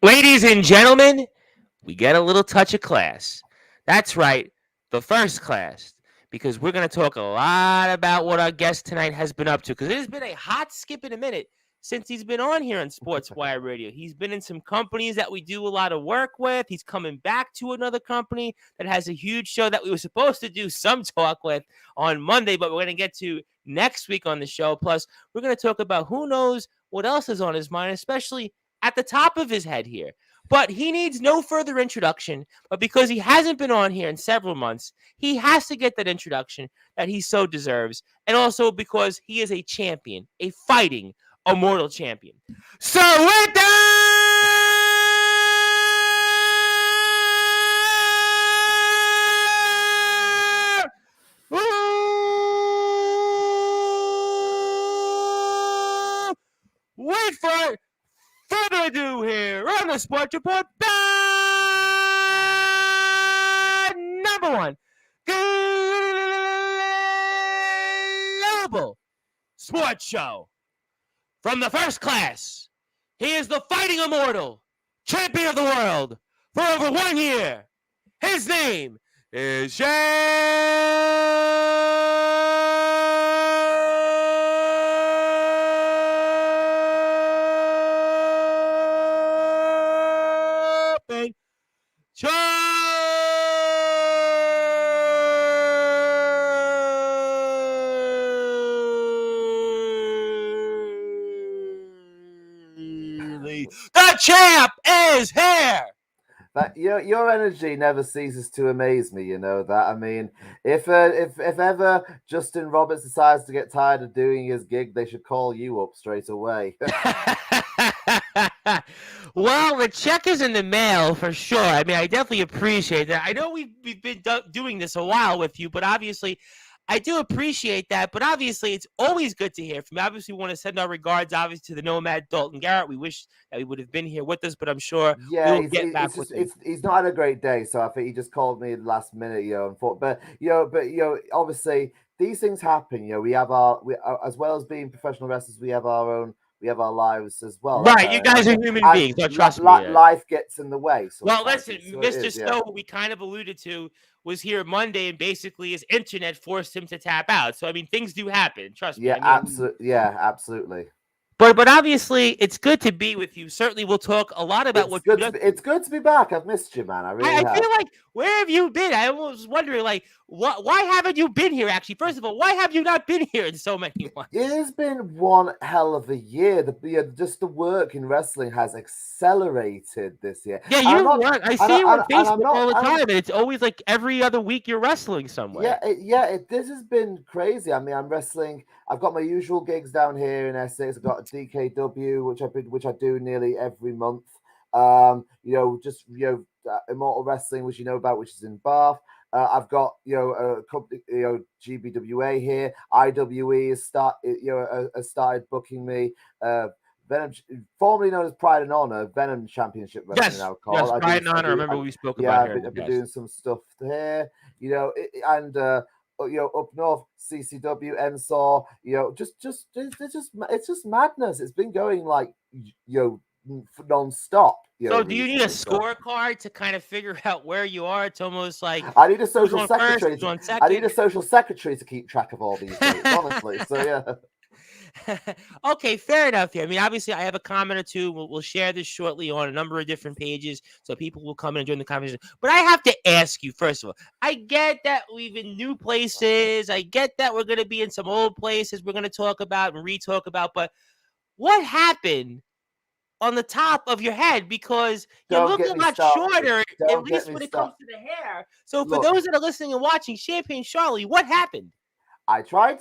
Ladies and gentlemen, we get a little touch of class. That's right, the first class, because we're going to talk a lot about what our guest tonight has been up to, because it has been a hot skip in a minute since he's been on here on Sportswire Radio. He's been in some companies that we do a lot of work with. He's coming back to another company that has a huge show that we were supposed to do some talk with on Monday, but we're going to get to next week on the show. Plus, we're going to talk about who knows what else is on his mind, especially at the top of his head here. But he needs no further introduction. But because he hasn't been on here in several months, he has to get that introduction that he so deserves. And also because he is a champion, a fighting, immortal champion. So with that, wait for it. Further ado here on the Sports Report, number one global sports show from the first class. He is the fighting immortal, champion of the world for over 1 year. His name is the champ is here. That your energy never ceases to amaze me. You know that. I mean, if ever Justin Roberts decides to get tired of doing his gig, they should call you up straight away. Well, the check is in the mail for sure. I mean, I definitely appreciate that. I know we've been doing this a while with you, but obviously, I do appreciate that. But obviously, it's always good to hear from you. Obviously, we want to send our regards, obviously, to the Nomad Dalton Garrett. We wish that he would have been here with us, but I'm sure we'll get back with him. He's not had a great day, so I think he just called me last minute, and thought, but obviously these things happen. We have as well as being professional wrestlers, we have our lives as well. Right, you guys are human beings, so trust me. Life gets in the way. Well, listen, Mr. Snow, who we kind of alluded to, was here Monday, and basically his internet forced him to tap out. So, I mean, things do happen. Trust me. Absolutely. But obviously, it's good to be with you. Certainly, we'll talk a lot about it's good to be back. I've missed you, man. I feel like, where have you been? I was wondering, like, why haven't you been here, actually? First of all, why have you not been here in so many months? It has been one hell of a year. Just the work in wrestling has accelerated this year. Yeah, I see you on Facebook all the time, and it's always like every other week you're wrestling somewhere. This has been crazy. I mean, I'm wrestling. I've got my usual gigs down here in Essex. I've got a DKW, which I do nearly every month. Immortal Wrestling, which you know about, which is in Bath. I've got a company, GBWA here. IWE has started booking me. Venom, formerly known as Pride and Honor, Venom Championship Wrestling now called. Yes, Pride and Honor. I remember we spoke about here. I've been doing some stuff here, up north, CCW, NSAW, it's just madness. It's been going like, non-stop. So do you need a scorecard to kind of figure out where you are? It's almost like I need a social secretary. I need a social secretary to keep track of all these things, honestly. So yeah. Okay, fair enough here. I mean, obviously, I have a comment or two. We'll share this shortly on a number of different pages, so people will come in and join the conversation. But I have to ask you, first of all, I get that we've in new places. I get that we're going to be in some old places we're going to talk about and re-talk about. But what happened on the top of your head? Because you look a lot shorter, at least when it comes to the hair. So for those that are listening and watching, Champagne Charlie, what happened? I tried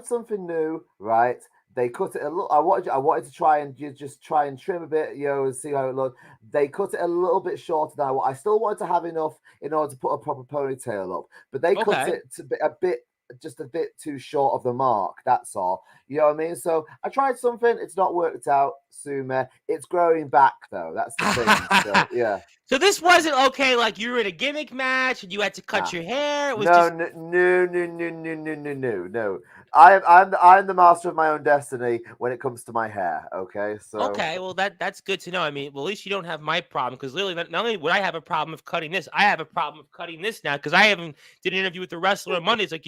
something new, right? They cut it a little. I wanted to try and just try and trim a bit, and see how it looked. They cut it a little bit shorter than I still wanted to have enough in order to put a proper ponytail up, but they cut it to just a bit too short of the mark. That's all. You know what I mean? So I tried something. It's not worked out, Sumer. It's growing back though. That's the thing. So, yeah. So this wasn't okay. Like you were in a gimmick match and you had to cut your hair. It was no. I'm the master of my own destiny when it comes to my hair. Okay, so Okay, well that's good to know. I mean, well, at least you don't have my problem because literally, not only would I have a problem of cutting this, I have a problem of cutting this now because I haven't did an interview with the wrestler on Monday. It's like,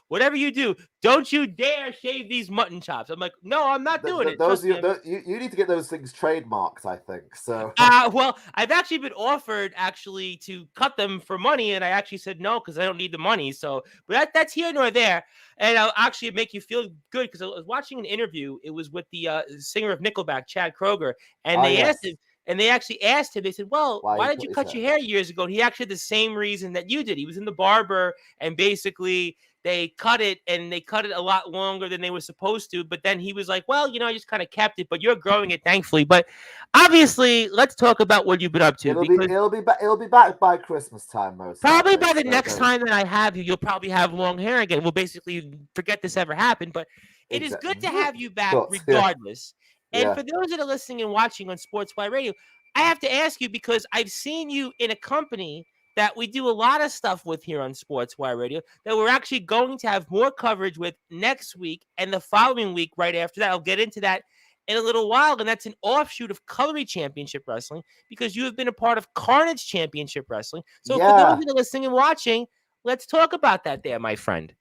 whatever you do, don't you dare shave these mutton chops. I'm like, no, I'm not doing it. those Trust me. you need to get those things trademarked. I think so. Well, I've actually been offered actually to cut them for money, and I actually said no because I don't need the money. So, but that's here nor there. And I'll actually make you feel good because I was watching an interview. It was with the singer of Nickelback, Chad Kroger, and Oh they asked him, yes, and they actually asked him. They said, "Well, why why you did cut you your cut hair? your hair years ago?" And he actually had the same reason that you did. He was in the barber, and basically they cut it and they cut it a lot longer than they were supposed to. But then he was like, well, I just kind of kept it, but you're growing it, thankfully. But obviously, let's talk about what you've been up to because It'll be back by Christmas time, most probably likely. by the So next don't time that I have you, you'll probably have long hair again. We'll basically forget this ever happened, but it is exactly good to have you back cut. Yeah, regardless. And yeah. for those that are listening and watching on Sportswire Radio, I have to ask you because I've seen you in a company that we do a lot of stuff with here on Sportswire Radio that we're actually going to have more coverage with next week and the following week right after that. I'll get into that in a little while, and that's an offshoot of Colory Championship Wrestling because you have been a part of Carnage Championship Wrestling. So for those Yeah. that are listening and watching, let's talk about that there, my friend.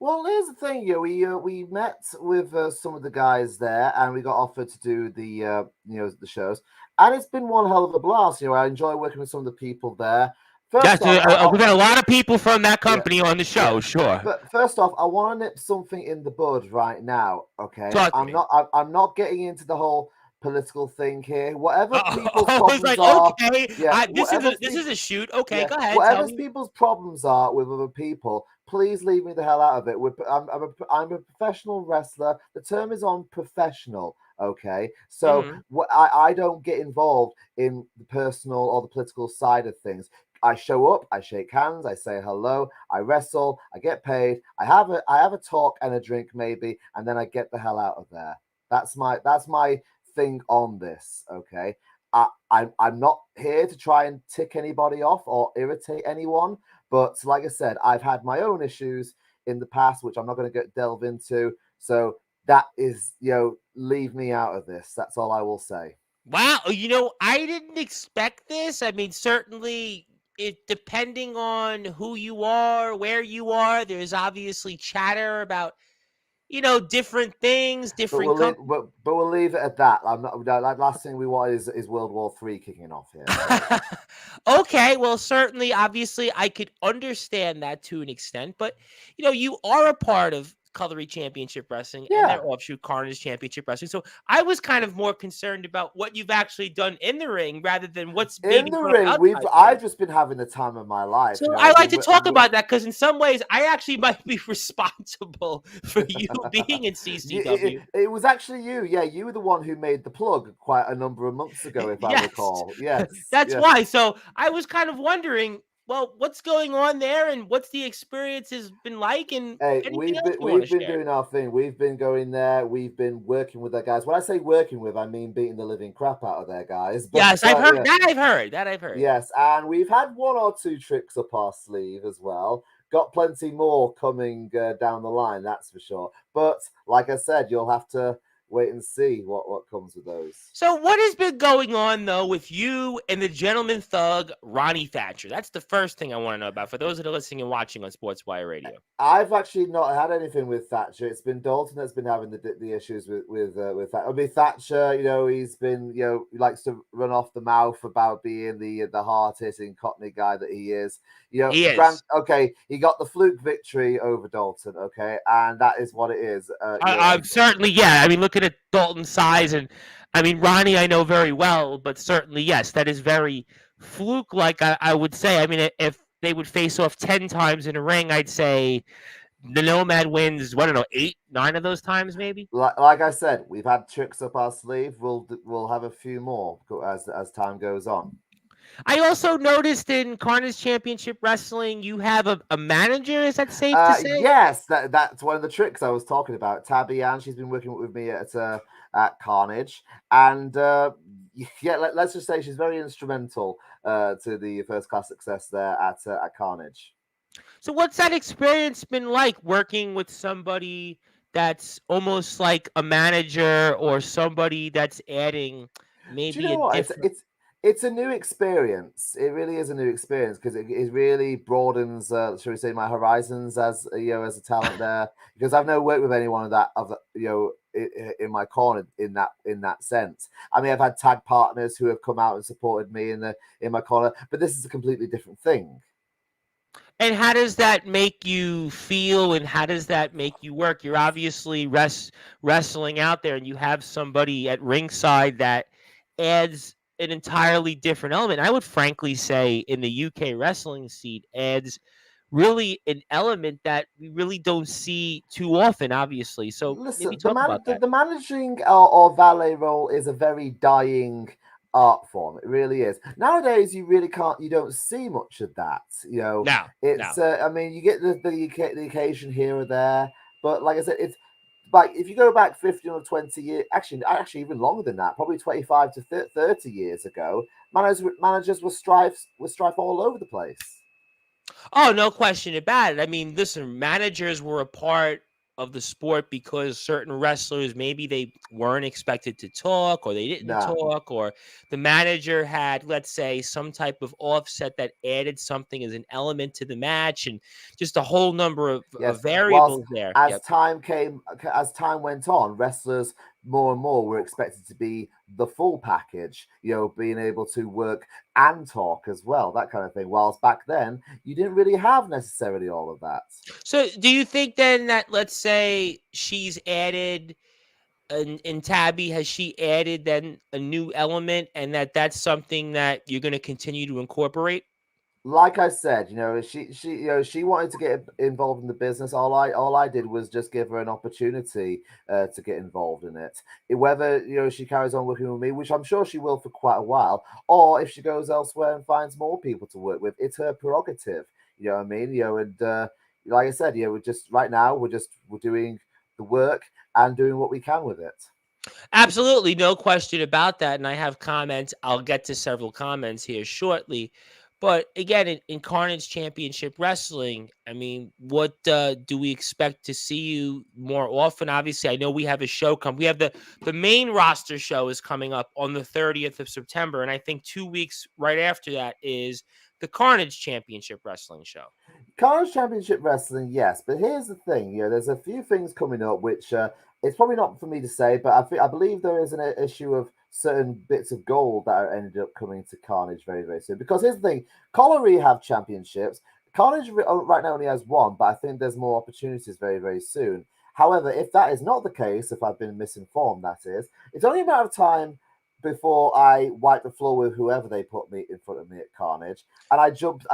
Well, here's the thing. We met with some of the guys there, and we got offered to do the shows, and it's been one hell of a blast. I enjoy working with some of the people there. Yes, First off, we've got a lot of people from that yeah, company on the yeah. show, sure. But first off, I want to nip something in the bud right now. Okay, Talk to I'm me. not. I'm not getting into the whole political thing here. Whatever people's I was problems like, are, okay, yeah. this is a shoot. Okay, Yeah, go ahead, tell whatever me. people's problems are with other people, please leave me the hell out of it. I'm a professional wrestler. The term is on professional. Okay, so Mm-hmm. I don't get involved in the personal or the political side of things. I show up, I shake hands, I say hello, I wrestle, I get paid, I have a talk and a drink maybe, and then I get the hell out of there. That's my thing on this. Okay, I'm not here to try and tick anybody off or irritate anyone, but like I said, I've had my own issues in the past, which I'm not going to delve into. So that is, leave me out of this. That's all I will say. Wow, I didn't expect this. I mean, certainly, it depending on who you are, where you are, there's obviously chatter about different things, But different companies. but we'll leave it at that. I'm not. Like last thing we want is World War III kicking off here. So. Okay, well, certainly, obviously, I could understand that to an extent, but you are a part of Colory Championship Wrestling and Yeah. their offshoot Carnage Championship Wrestling. So I was kind of more concerned about what you've actually done in the ring rather than what's In maybe the going on ring, outside the ring. I've just been having the time of my life. So I I've like been to talk about that because in some ways I actually might be responsible for you being in CCW. it was actually you. Yeah, you were the one who made the plug quite a number of months ago, if I Yes, recall. Yes, that's yes. why. So I was kind of wondering, well, what's going on there, and what's the experience has been like, and Hey, anything else you want to we've been share? doing our thing. We've been going there. We've been working with their guys. When I say working with, I mean beating the living crap out of their guys. But Yes, I've heard yeah, that. I've heard. yes, and we've had one or two tricks up our sleeve as well. Got plenty more coming down the line, that's for sure. But like I said, you'll have to wait and see what comes with those. So what has been going on though with you and the gentleman thug Ronnie Thatcher? That's the first thing I want to know about for those that are listening and watching on Sportswire Radio. I've actually not had anything with Thatcher. It's been Dalton that's been having the issues with that. I mean Thatcher, he's been he likes to run off the mouth about being the hard hitting Cockney guy that he is. He Grant. is. Okay, he got the fluke victory over Dalton. Okay, and that is what it is. I'm certainly, yeah. I mean, looking at Dalton's size, and I mean Ronnie, I know very well, but certainly, yes, that is very fluke-like. I would say. I mean, if they would face off 10 times in a ring, I'd say the Nomad wins. What, I don't know, 8, 9 of those times, maybe. Like I said, we've had tricks up our sleeve. We'll have a few more as time goes on. I also noticed in Carnage Championship Wrestling, you have a manager. Is that safe to say? Yes, that's one of the tricks I was talking about. Tabby Ann, she's been working with me at Carnage, and yeah, let's just say she's very instrumental to the first class success there at Carnage. So what's that experience been like working with somebody that's almost like a manager or somebody that's adding Do you maybe a know what? different. It's a new experience. It really is a new experience because it really broadens, shall we say, my horizons as as a talent there. Because I've never worked with anyone of that in my corner in that sense. I mean, I've had tag partners who have come out and supported me in my corner, but this is a completely different thing. And how does that make you feel and how does that make you work? You're obviously wrestling out there and you have somebody at ringside that adds an entirely different element. I would frankly say in the UK wrestling scene adds really an element that we really don't see too often, obviously. So maybe Listen, talk about that. the managing or valet role is a very dying art form. It really is. Nowadays, you really can't. You don't see much of that. No, It's. no. I mean, you get the occasion here or there, but like I said, it's like if you go back 15 or 20 years, actually even longer than that, probably 25 to 30 years ago, managers were strife all over the place. Oh, no question about it. I mean, listen, managers were a part of the sport because certain wrestlers maybe they weren't expected to talk or they didn't Nah. talk or the manager had, let's say, some type of offset that added something as an element to the match and just a whole number of Yes. Whilst variables there. as Yep. as time went on, wrestlers more and more were expected to be the full package. Being able to work and talk as well, that kind of thing. Whilst back then, you didn't really have necessarily all of that. So do you think then that let's say she's added in Tabby, has she added then a new element and that's something that you're going to continue to incorporate? Like I said, she wanted to get involved in the business. All I did was just give her an opportunity to get involved in it. Whether she carries on working with me, which I'm sure she will for quite a while, or if she goes elsewhere and finds more people to work with, it's her prerogative. You know what I mean? And like I said, we're just right now we're doing the work and doing what we can with it. Absolutely, no question about that. And I have comments. I'll get to several comments here shortly. But again, in Carnage Championship Wrestling, I mean, what do we expect to see you more often? Obviously, I know we have a show come. We have the main roster show is coming up on the 30th of September, and I think 2 weeks right after that is the Carnage Championship Wrestling show. College Championship Wrestling, yes, but here's the thing. There's a few things coming up which it's probably not for me to say, but I believe there is an issue of certain bits of gold that are ended up coming to Carnage very, very soon. Because here's the thing: Colliery have championships. Carnage right now only has one, but I think there's more opportunities very, very soon. However, if that is not the case, if I've been misinformed, that is, it's only a matter of time before I wipe the floor with whoever they put me in front of me at Carnage, and I jumped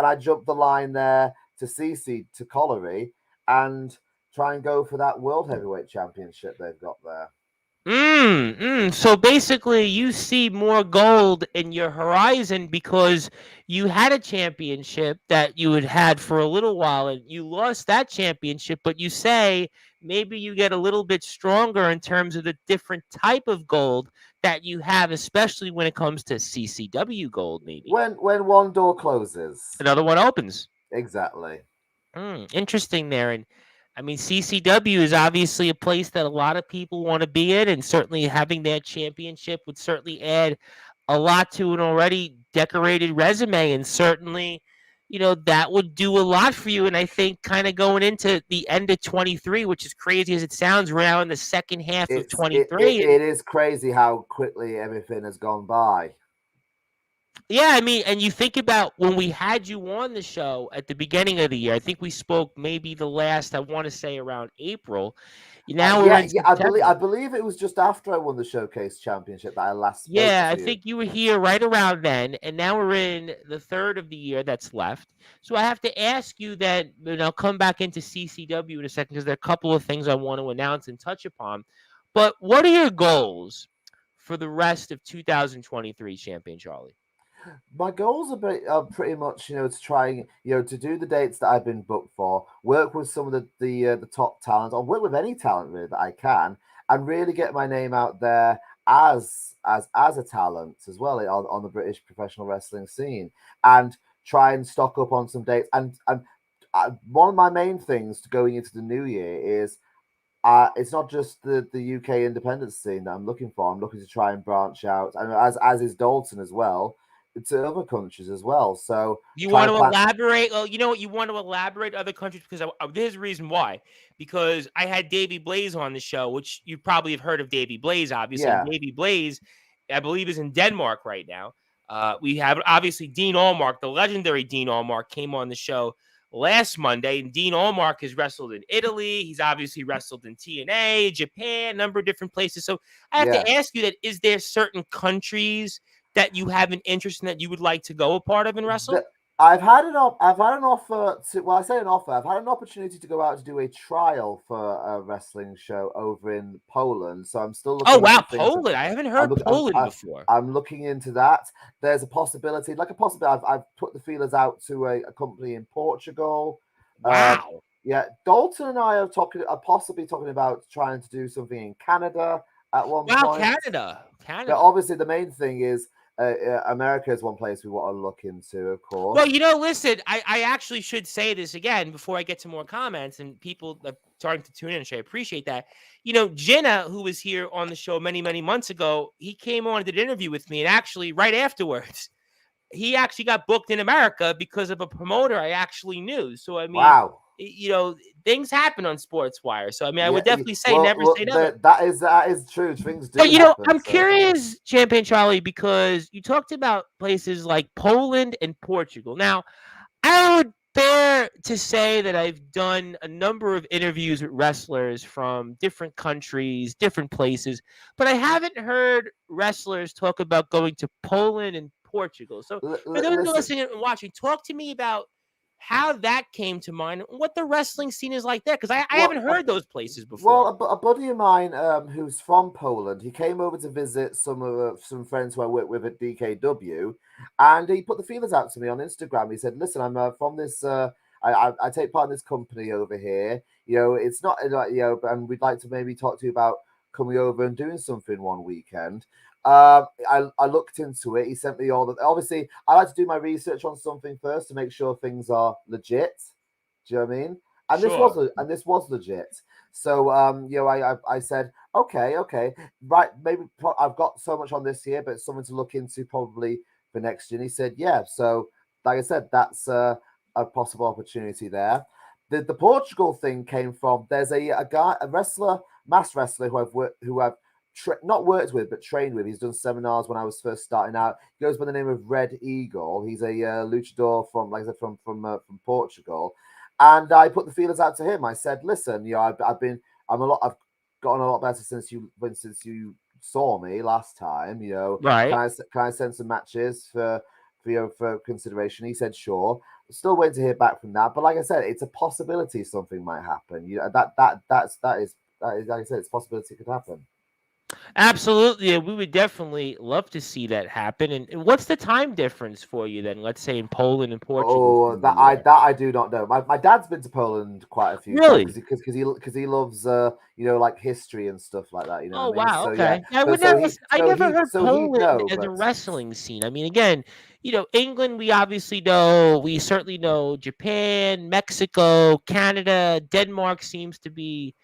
the line there to CC to Colliery and try and go for that World Heavyweight Championship they've got there. So basically, you see more gold in your horizon because you had a championship that you had for a little while and you lost that championship, but you say maybe you get a little bit stronger in terms of the different type of gold that you have, especially when it comes to CCW gold, maybe. When one door closes, Another one opens. exactly. Interesting there. And I mean, CCW is obviously a place that a lot of people want to be in, and certainly having that championship would certainly add a lot to an already decorated resume. And certainly, that would do a lot for you. And I think kind of going into the end of 23, which is crazy as it sounds, around the second half of 23. And It is crazy how quickly everything has gone by. yeah, I mean, and you think about when we had you on the show at the beginning of the year. I think we spoke maybe the last, I want to say around April. Now we're in Yeah, I September. believe it was just after I won the Showcase Championship that I last spoke Yeah, I to you. think you were here right around then, and now we're in the third of the year that's left. So I have to ask you that, and I'll come back into CCW in a second because there are a couple of things I want to announce and touch upon. But what are your goals for the rest of 2023, Champion Charlie? My goals are pretty much to try to do the dates that I've been booked for, work with some of the top talent, or work with any talent really that I can, and really get my name out there as a talent as well on the British professional wrestling scene, and try and stock up on some dates and one of my main things going into the new year is it's not just the UK independent scene that I'm looking for. I'm looking to try and branch out, and as is Dalton as well, to other countries as well. So You try want and to plan. elaborate? Oh, you know what? You want to elaborate other countries because there's a reason why. Because I had Davey Blaze on the show, which you probably have heard of Davey Blaze, obviously. And Yeah, Davey Blaze, I believe, is in Denmark right now. We have obviously Dean Allmark, the legendary Dean Allmark, came on the show last Monday. And Dean Allmark has wrestled in Italy. He's obviously wrestled in TNA, Japan, a number of different places. So I have yeah. to ask you that: is there certain countries that you have an interest in that you would like to go a part of and The, wrestle? I've had an offer to. Well, I say an offer. I've had an opportunity to go out to do a trial for a wrestling show over in Poland. So I'm still Oh looking wow, into things. Poland! I haven't I'm heard looking. Poland before. I'm looking into that. There's a possibility, like a possibility. I've put the feelers out to a company in Portugal. Um, Wow, yeah, Dalton and I are possibly talking about trying to do something in Canada at one wow, point. Canada, But Canada. obviously, the main thing is America is one place we want to look into, of Well, course. listen, I actually should say this again before I get to more comments and people are starting to tune in, which I appreciate that. Jenna, who was here on the show many, many months ago, he came on and did an interview with me, and actually, right afterwards, he actually got booked in America because of a promoter I actually knew. So, I mean, Wow. things happen on Sportswire. So, I mean, I Yeah. would definitely say Well, never say look, never. that is true. Things But do happen. I'm So curious, Champagne Charlie, because you talked about places like Poland and Portugal. Now, I would dare to say that I've done a number of interviews with wrestlers from different countries, different places, but I haven't heard wrestlers talk about going to Poland and Portugal. So, for those who are listen. listening and watching, talk to me about how that came to mind, and what the wrestling scene is like there, because I Well, haven't heard those places well, before. a buddy of mine who's from Poland, he came over to visit some friends who I work with at DKW, and he put the feelers out to me on Instagram. He said, "Listen, I'm from this. I take part in this company over here. It's not and we'd like to maybe talk to you about coming over and doing something one weekend." I looked into it. He sent me all the. Obviously, I like to do my research on something first to make sure things are legit. Do you know what I mean? Sure. And this was legit. So I said, okay, right, maybe I've got so much on this year, but it's something to look into probably for next year. And he said, yeah. So like I said, that's a possible opportunity there. The Portugal thing came from there's a guy, a wrestler, mass wrestler not worked with but trained with. He's done seminars when I was first starting out. He goes by the name of Red Eagle. He's a luchador from, like I said, from Portugal. And I put the feelers out to him. I said, "Listen, I've gotten a lot better since you saw me last time. Right. Can I send some matches for consideration?" He said, "Sure." Still waiting to hear back from that, but like I said, it's a possibility something might happen. That is like I said, it's a possibility it could happen. Absolutely. And we would definitely love to see that happen. And what's the time difference for you then? Let's say in Poland and Portugal Oh, from where you are. that I do not know. My dad's been to Poland quite a few times Really? because he loves like history and stuff like that. You know Oh what I mean? wow, So yeah, okay. I would never I never heard so he'd Poland know, as a but wrestling scene. I mean, again, England we obviously know, we certainly know Japan, Mexico, Canada, Denmark seems to be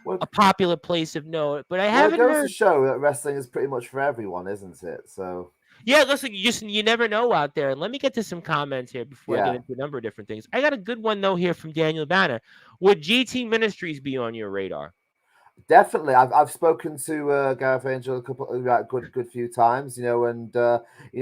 well, a popular place of note, but I it haven't goes to heard. show that wrestling is pretty much for everyone, isn't it? So Yeah, listen, you never know out there. And let me get to some comments here before I get yeah, into a number of different things. I got a good one though here from Daniel Banner. Would GT Ministries be on your radar? definitely. I've spoken to Gareth Angel a couple good few times, and he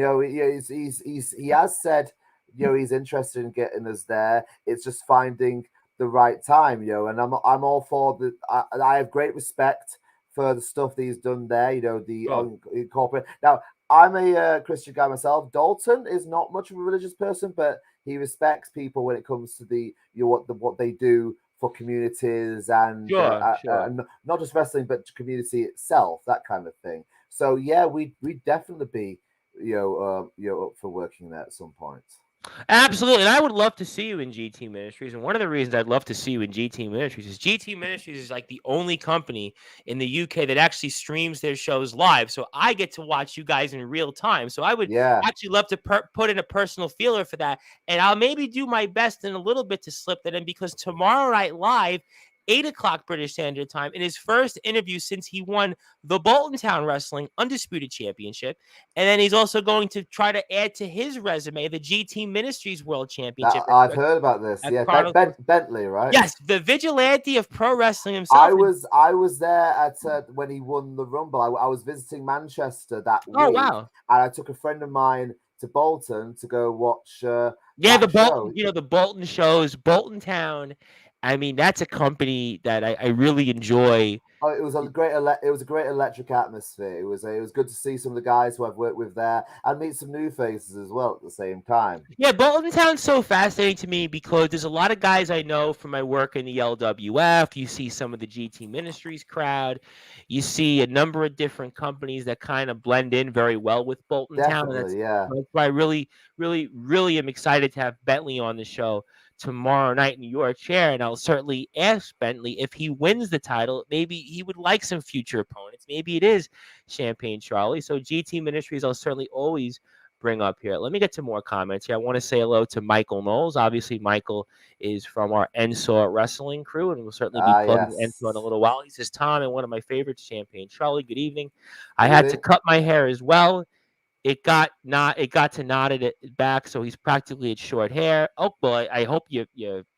has said he's interested in getting us there. It's just finding the right time, and I'm all for the. I have great respect for the stuff that he's done there. The Sure. corporate. Now I'm a Christian guy myself. Dalton is not much of a religious person, but he respects people when it comes to what they do for communities Sure, sure. and not just wrestling but community itself, that kind of thing. So yeah, we definitely be up for working there at some point. Absolutely. And I would love to see you in GT Ministries. And one of the reasons I'd love to see you in GT Ministries is GT Ministries is like the only company in the UK that actually streams their shows live. So I get to watch you guys in real time. So I would Yeah, actually love to put in a personal feeler for that. And I'll maybe do my best in a little bit to slip that in because tomorrow night live, 8 o'clock British Standard Time, in his first interview since he won the Bolton Town Wrestling Undisputed Championship. And then he's also going to try to add to his resume the GT Ministries World that Championship I've heard about this. at Yeah, Chronicle. Bentley, right? Yes, the vigilante of pro wrestling himself. I was there at when he won the Rumble. I was visiting Manchester that Oh week, wow. and I took a friend of mine to Bolton to go watch Yeah, the that Bolton, show. the Bolton shows, Bolton Town. I mean, that's a company that I really enjoy. Oh, it was a great electric atmosphere. It was good to see some of the guys who I've worked with there and meet some new faces as well at the same time. Yeah, Bolton Town's so fascinating to me because there's a lot of guys I know from my work in the LWF. You see some of the GT Ministries crowd. You see a number of different companies that kind of blend in very well with Bolton Town. And Definitely, yeah, that's why I really, really, really am excited to have Bentley on the show tomorrow night in your chair. And I'll certainly ask Bentley if he wins the title, maybe he would like some future opponents. Maybe it is Champagne Charlie. So GT Ministries, I'll certainly always bring up here. Let me get to more comments here. I want to say hello to Michael Knowles. Obviously, Michael is from our NSAW wrestling crew, and we'll certainly be plugging NSAW in a yes. little while. He says, Tom, and one of my favorites, Champagne Charlie. Good evening. I Good had to evening. cut my hair as well. It got to knotted it back, so he's practically at short hair. Oh boy, I hope you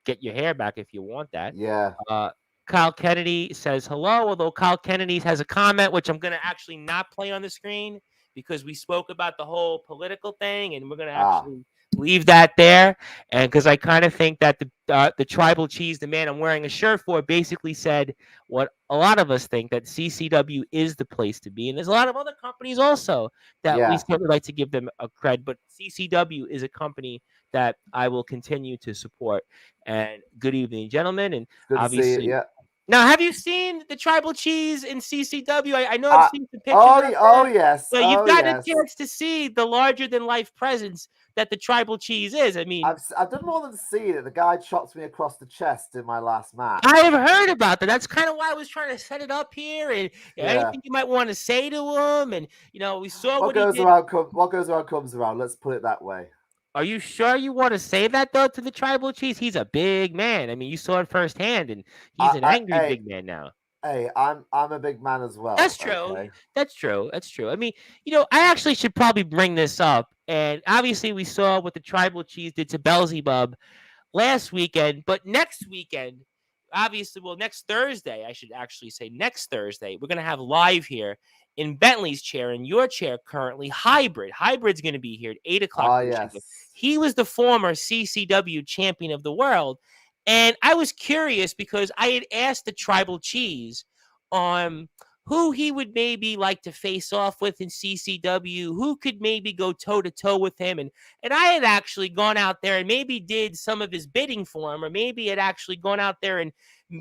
get your hair back if you want that. Yeah. Uh, Kyle Kennedy says hello, although Kyle Kennedy has a comment which I'm going to actually not play on the screen because we spoke about the whole political thing, and we're going to Ah, actually leave that there. And because I kind of think that the tribal cheese, the man I'm wearing a shirt for, basically said what a lot of us think, that CCW is the place to be, and there's a lot of other companies also that we yeah. certainly like to give them a cred, but CCW is a company that I will continue to support. And good evening, gentlemen, and It's good to see you. obviously Yeah. now, have you seen the tribal cheese in CCW? I know I've seen some pictures out Oh there. yes. So you've Oh got a yes. chance to see the larger than life presence that the tribal cheese is. I mean, I've done more than see it. The guy chopped me across the chest in my last match. I have heard about that. That's kind of why I was trying to set it up here. And Yeah. anything you might want to say to him. And, we saw what he did. What goes around comes around. Let's put it that way. Are you sure you want to say that, though, to the tribal cheese? He's a big man. I mean, you saw it firsthand, and he's an angry Hey, big man now. hey, I'm a big man as well. That's true. Okay. That's true. That's true. I mean, I actually should probably bring this up. And obviously, we saw what the tribal cheese did to Beelzebub last weekend, but next weekend, obviously, well, next Thursday, I should actually say next Thursday, we're going to have live here in Bentley's chair, in your chair currently, Hybrid. Hybrid's going to be here at 8 o'clock. Ah, yes. He was the former CCW champion of the world. And I was curious because I had asked the tribal cheese on who he would maybe like to face off with in CCW, who could maybe go toe to toe with him. And I had actually gone out there and maybe did some of his bidding for him, or maybe had actually gone out there and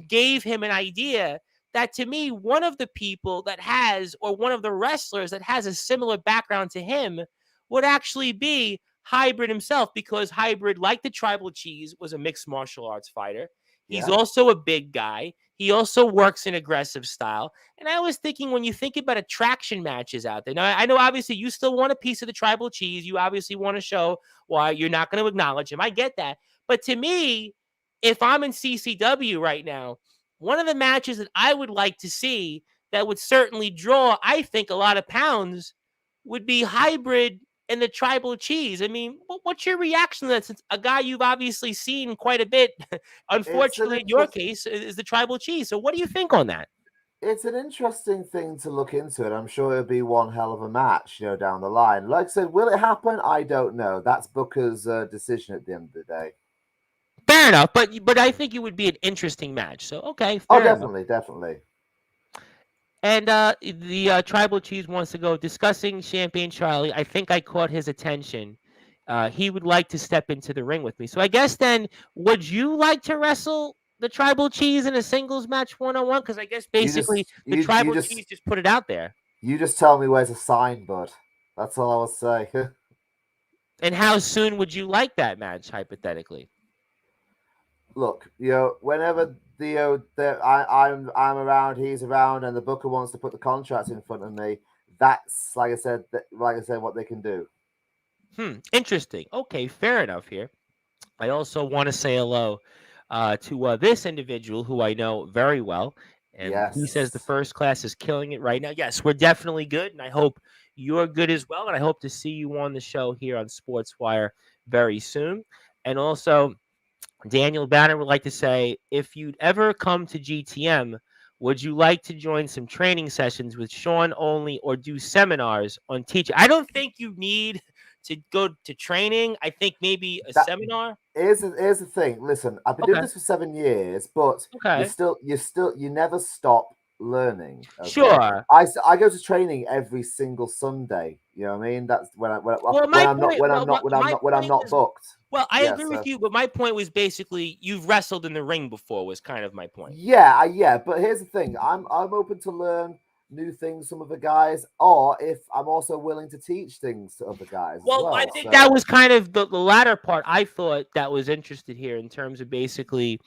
gave him an idea that, to me, one of the people that has, or one of the wrestlers that has a similar background to him would actually be Hybrid himself, because Hybrid, like the tribal cheese, was a mixed martial arts fighter. He's Yeah. also a big guy. He also works in aggressive style. And I was thinking, when you think about attraction matches out there, now I know obviously you still want a piece of the tribal cheese. You obviously want to show why you're not going to acknowledge him. I get that. But to me, if I'm in CCW right now, one of the matches that I would like to see that would certainly draw, I think, a lot of pounds would be Hybrid and the tribal cheese. I mean, what's your reaction to that? Since a guy you've obviously seen quite a bit, It's an unfortunately, in your case, is the tribal cheese. So what do you think on that? it's an interesting thing to look into, and I'm sure it'll be one hell of a match, down the line. Like I said, will it happen? I don't know. That's Booker's decision at the end of the day. Fair enough, but I think it would be an interesting match. So okay, Oh, fair enough. definitely, definitely. And the tribal cheese wants to go discussing Champagne Charlie. I think I caught his attention. He would like to step into the ring with me. So I guess then, would you like to wrestle the tribal cheese in a singles match 1-on-1? Because I guess You basically just the tribal cheese just put it out there. you just tell me where to sign, bud. That's all I will say. And how soon would you like that match, hypothetically? Look, whenever I'm around, he's around, and the booker wants to put the contract in front of me, that's like I said, what they can do. Interesting. Okay, fair enough here. I also want to say hello to this individual who I know very well. And he says the Yes. first class is killing it right now. Yes, we're definitely good. And I hope you're good as well. And I hope to see you on the show here on Sportswire very soon. And also, Daniel Banner would like to say, if you'd ever come to GTM, would you like to join some training sessions with Sean only or do seminars on teaching? I don't think you need to go to training. I think maybe a That seminar. here's the thing. Listen, I've been doing Okay. this for 7 years, but Okay. you never stop learning. Okay, Sure. I go to training every single Sunday. You know what I mean? That's Well, my point. Well, my when I'm point not was. booked. Well, I Yeah. agree with you, but my point was basically you've wrestled in the ring before. Was kind of my point. Yeah. But here's the thing. I'm open to learn new things from other guys, or if I'm also willing to teach things to other guys as Well, I well. think So that was kind of the latter part. I thought that was interested here in terms of basically,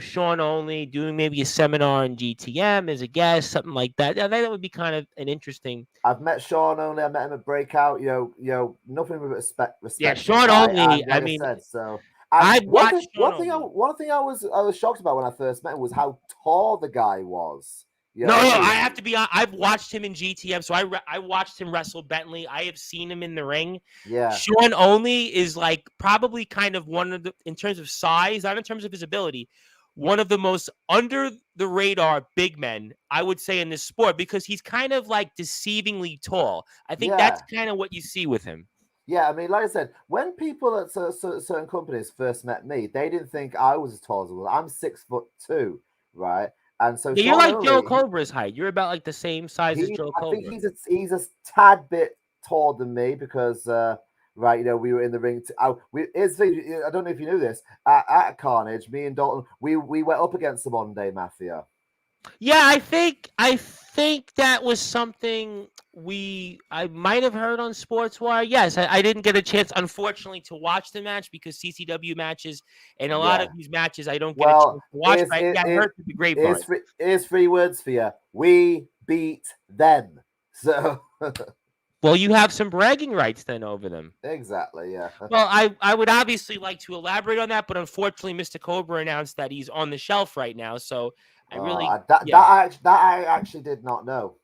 Sean only doing maybe a seminar in GTM as a guest, something like that. I think that would be kind of an interesting. I've met Sean only. I met him at Breakout. Nothing but Yeah, respect for the Sean guy. only. And I like I mean, said, so and I've watched Sean only. one thing I was shocked about when I first met him was how tall the guy was. You No, know, I have to be on. I've watched him in GTM, so I watched him wrestle Bentley. I have seen him in the ring. yeah, Sean only is like probably kind of one of the, in terms of size, not in terms of his ability, one of the most under the radar big men, I would say, in this sport because he's kind of like deceivingly tall. I think yeah, that's kind of what you see with him. yeah. I mean, like I said, when people at certain companies first met me, they didn't think I was as tall as I was. I'm 6'2", right? And so Yeah, you're Sean like Joe only, Cobra's height. You're about like the same size as he Joe I think Cobra. he's a tad bit taller than me because right, we were in the ring. I don't know if you knew this. At Carnage, me and Dalton, we went up against the Modern Day Mafia. Yeah, I think that was something I might have heard on Sportswire. Yes, I didn't get a chance, unfortunately, to watch the match because CCW matches and a lot of Yeah. these matches I don't get a chance Well, to watch. But yeah, I heard through the grapevine. here's three words for you. We beat them. So Well, you have some bragging rights then over them. exactly, yeah. Well, I would obviously like to elaborate on that, but unfortunately, Mr. Cobra announced that he's on the shelf right now. So I really, yeah. That I actually did not know.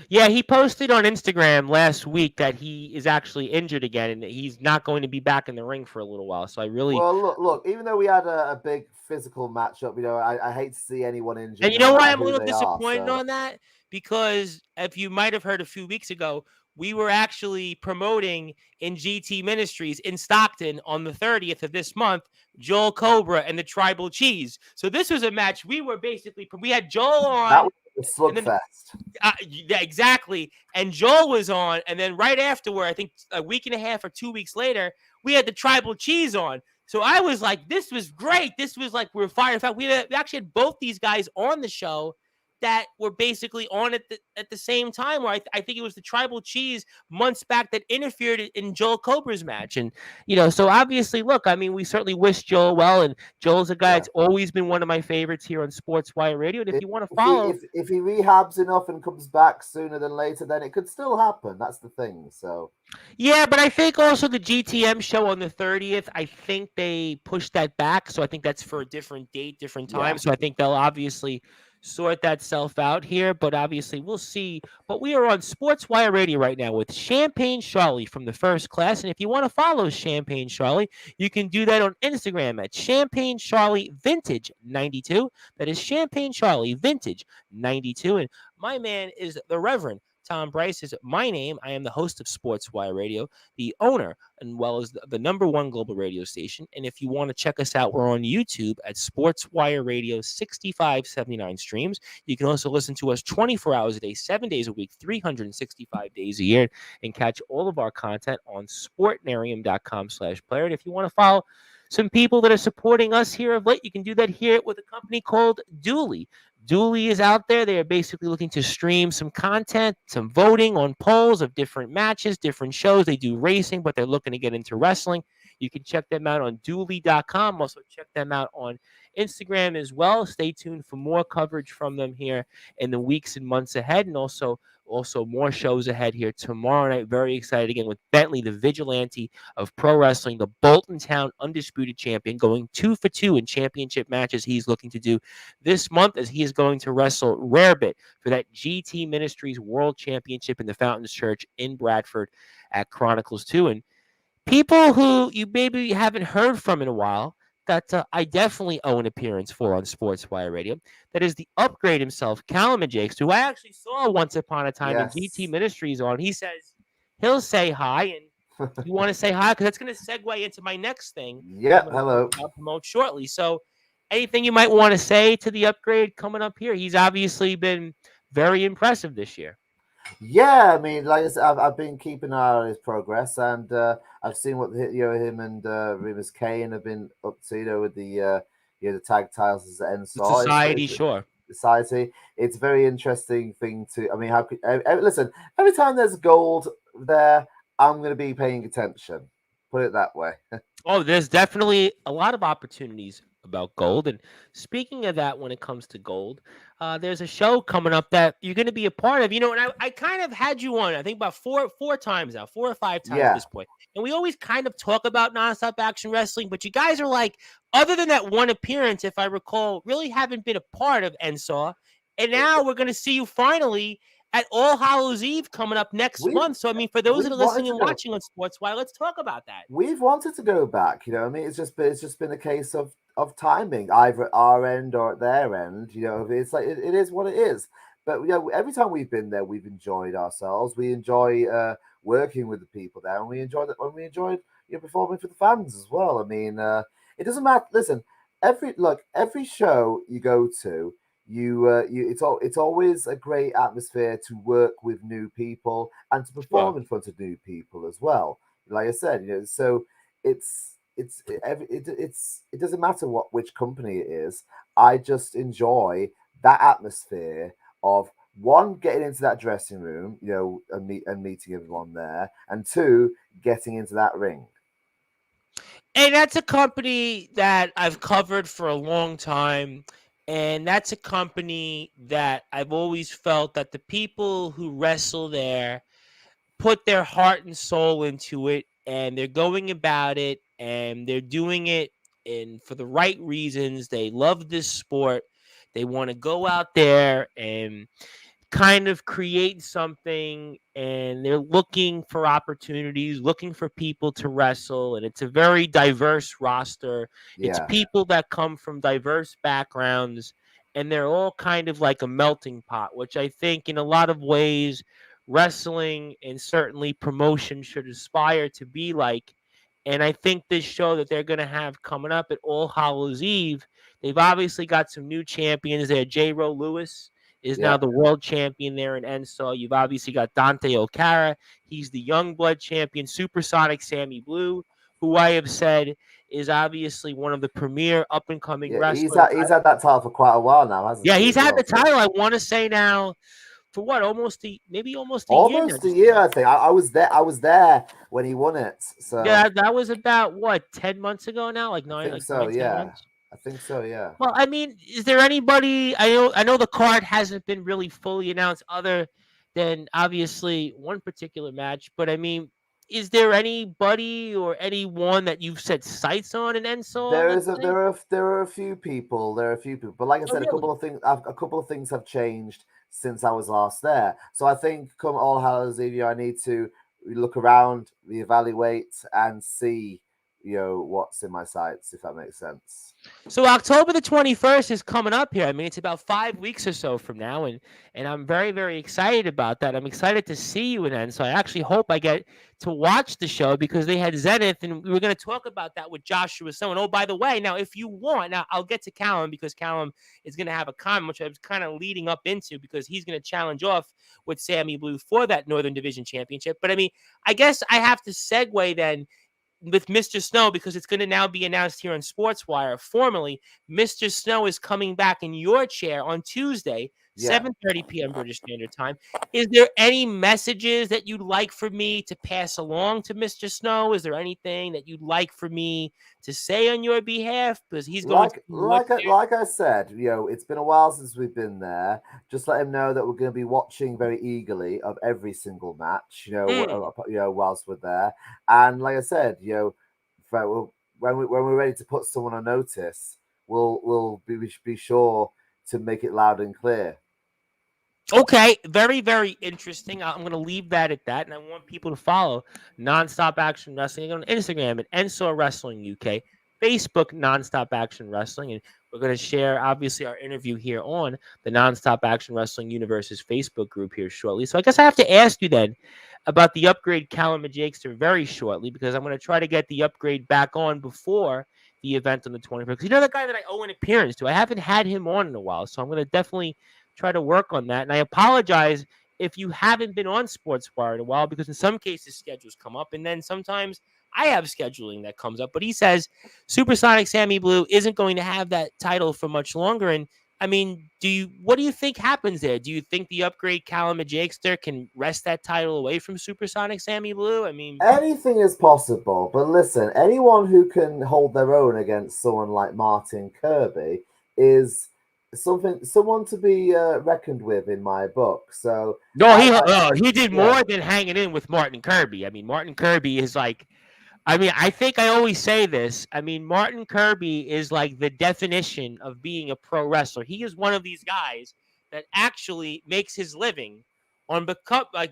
Yeah, he posted on Instagram last week that he is actually injured again and that he's not going to be back in the ring for a little while. So I really, Well, look. Even though we had a big physical matchup, I hate to see anyone injured, and you no know why matter I'm a who little they are. disappointed So on that? Because if you might have heard a few weeks ago, we were actually promoting in GT Ministries in Stockton on the 30th of this month, Joel Cobra and the Tribal Cheese. So this was a match we had Joel that on, was a and then slugfest. yeah, exactly. And Joel was on, and then right afterward, I think a week and a half or 2 weeks later, we had the Tribal Cheese on. So I was like, this was great. This was like we're fired. In fact, we actually had both these guys on the show that were basically on at the same time. Where I think it was the Tribal Cheese months back that interfered in Joel Cobra's match. And, so obviously, look, I mean, we certainly wish Joel well. And Joel's a guy Yeah. that's always been one of my favorites here on Sportswire Radio. And if you want to If he follow, if he rehabs enough and comes back sooner than later, then it could still happen. That's the thing. So yeah, but I think also the GTM show on the 30th, I think they pushed that back. So I think that's for a different date, different time. yeah, So I think they'll obviously sort that self out here. But obviously, we'll see. But we are on Sportswire Radio right now with Champagne Charlie from the first class. And if you want to follow Champagne Charlie, you can do that on Instagram at Champagne Charlie Vintage 92. That is Champagne Charlie Vintage 92. And my man is the Reverend Tom Bryce is my name. I am the host of Sportswire Radio, the owner, and well as the number one global radio station. And if you want to check us out, we're on YouTube at Sportswire Radio 6579 streams. You can also listen to us 24 hours a day, 7 days a week, 365 days a year, and catch all of our content on sportnarium.com/player. And if you want to follow some people that are supporting us here of late, you can do that here with a company called Dooley. Dooley is out there. They are basically looking to stream some content, some voting on polls of different matches, different shows. They do racing, but they're looking to get into wrestling. You can check them out on Dooley.com. Also, check them out on Instagram as well. Stay tuned for more coverage from them here in the weeks and months ahead, and also more shows ahead here tomorrow night. Very excited again with Bentley, the vigilante of pro wrestling, the Bolton Town undisputed champion, going 2 for 2 in championship matches. He's looking to do this month as he is going to wrestle Rarebit for that GT Ministries World Championship in the Fountains Church in Bradford at Chronicles 2. And people who you maybe haven't heard from in a while that I definitely owe an appearance for on Sportswire Radio. That is the upgrade himself, Callum Jakes, who I actually saw once upon a time in GT Yes. Ministries on. He says he'll say hi, and you want to say hi because that's going to segue into my next thing. Yep. Hello. I'll promote shortly. So, anything you might want to say to the upgrade coming up here? He's obviously been very impressive this year. Yeah, I mean, like I said, I've been keeping an eye on his progress, and I've seen what him and Remus Kane have been up to, with the the tag titles as NSAW. Society, sure. Society. It's a very interesting thing to. I mean, how could listen? Every time there's gold there, I'm going to be paying attention. Put it that way. Oh, there's definitely a lot of opportunities about gold. And speaking of that, when it comes to gold, there's a show coming up that you're going to be a part of. And I kind of had you on, I think about four times now, 4 or 5 times at this point. And we always kind of talk about nonstop action wrestling, but you guys are like, other than that one appearance, if I recall, really haven't been a part of NSAW. And now we're going to see you finally at All Hallows Eve coming up next month. So, I mean, for those that are listening and watching on Sportswire, let's talk about that. We've wanted to go back, I mean, it's just been a case of timing, either at our end or at their end. It's like it is what it is. But every time we've been there, we've enjoyed ourselves. We enjoy working with the people there, and we enjoyed performing for the fans as well. I mean, it doesn't matter. Listen, every show you go to, it's always a great atmosphere to work with new people and to perform in front of new people as well. Like I said, so it doesn't matter which company it is. I just enjoy that atmosphere of one, getting into that dressing room, and meeting everyone there, and two, getting into that ring. And that's a company that I've covered for a long time. And that's a company that I've always felt that the people who wrestle there put their heart and soul into it, and they're going about it, and they're doing it for the right reasons. They love this sport. They want to go out there and kind of create something, and they're looking for opportunities, looking for people to wrestle, and it's a very diverse roster. It's people that come from diverse backgrounds, and they're all kind of like a melting pot, which I think in a lot of ways wrestling and certainly promotion should aspire to be like. And I think this show that they're going to have coming up at All Hallows Eve, they've obviously got some new champions there. J. Rowe Lewis is now the world champion there in NSAW. You've obviously got Dante Okara. He's the young blood champion. Supersonic Sammy Blue, who I have said is obviously one of the premier up-and-coming wrestlers. He's had that title for quite a while now, hasn't he? Yeah, he's had the title, I want to say now, for what, almost a year Almost a year, I think. I was there when he won it. So yeah, that was about, what, 10 months ago now? Like 9 months? I think so, yeah. Well, I mean, is there anybody? I know the card hasn't been really fully announced, other than obviously one particular match. But I mean, is there anybody or anyone that you've set sights on in NSAW? There are a few people. But like I said, a couple of things have changed since I was last there. So I think come All Hallows Eve, I need to look around, reevaluate, and see what's in my sights, if that makes sense. So October the 21st is coming up here. I mean, it's about 5 weeks or so from now, and I'm very, very excited about that. I'm excited to see you in that. So I actually hope I get to watch the show, because they had Zenith, and we were going to talk about that with Joshua Stone. Oh, by the way, now if you want, now I'll get to Callum, because Callum is going to have a comment, which I was kind of leading up into, because he's going to challenge off with Sammy Blue for that Northern Division Championship. But I mean, I guess I have to segue then. with Mr. Snow, because it's going to now be announced here on Sportswire formally, Mr. Snow is coming back in your chair on Tuesday, Yeah. 7:30 p.m. British Standard Time. Is there any messages that you'd like for me to pass along to Mr. Snow? Is there anything that you'd like for me to say on your behalf? Because he's going to be much there. Like I said, it's been a while since we've been there. Just let him know that we're going to be watching very eagerly of every single match. Whilst we're there, and like I said, when we're ready to put someone on notice, we'll be sure to make it loud and clear. Okay, very, very interesting. I'm going to leave that at that, and I want people to follow Nonstop Action Wrestling on Instagram at NSOR Wrestling UK, Facebook Nonstop Action Wrestling, and we're going to share, obviously, our interview here on the Nonstop Action Wrestling Universe's Facebook group here shortly. So I guess I have to ask you then about the upgrade Callum Jakester very shortly, because I'm going to try to get the upgrade back on before the event on the 21st. Because you know the guy that I owe an appearance to? I haven't had him on in a while, so I'm going to definitely try to work on that. And I apologize if you haven't been on Sportswire in a while, because in some cases schedules come up, and then sometimes I have scheduling that comes up. But he says Supersonic Sammy Blue isn't going to have that title for much longer. And I mean, what do you think happens there? Do you think the upgrade Callum Jakester can wrest that title away from Supersonic Sammy Blue? I mean, anything is possible. But listen, anyone who can hold their own against someone like Martin Kirby is someone to be reckoned with in my book. So no, I he did yeah. more than hanging in with Martin Kirby. I mean, Martin Kirby is like, I mean, I think I always say this. I mean, Martin Kirby is like the definition of being a pro wrestler. He is one of these guys that actually makes his living on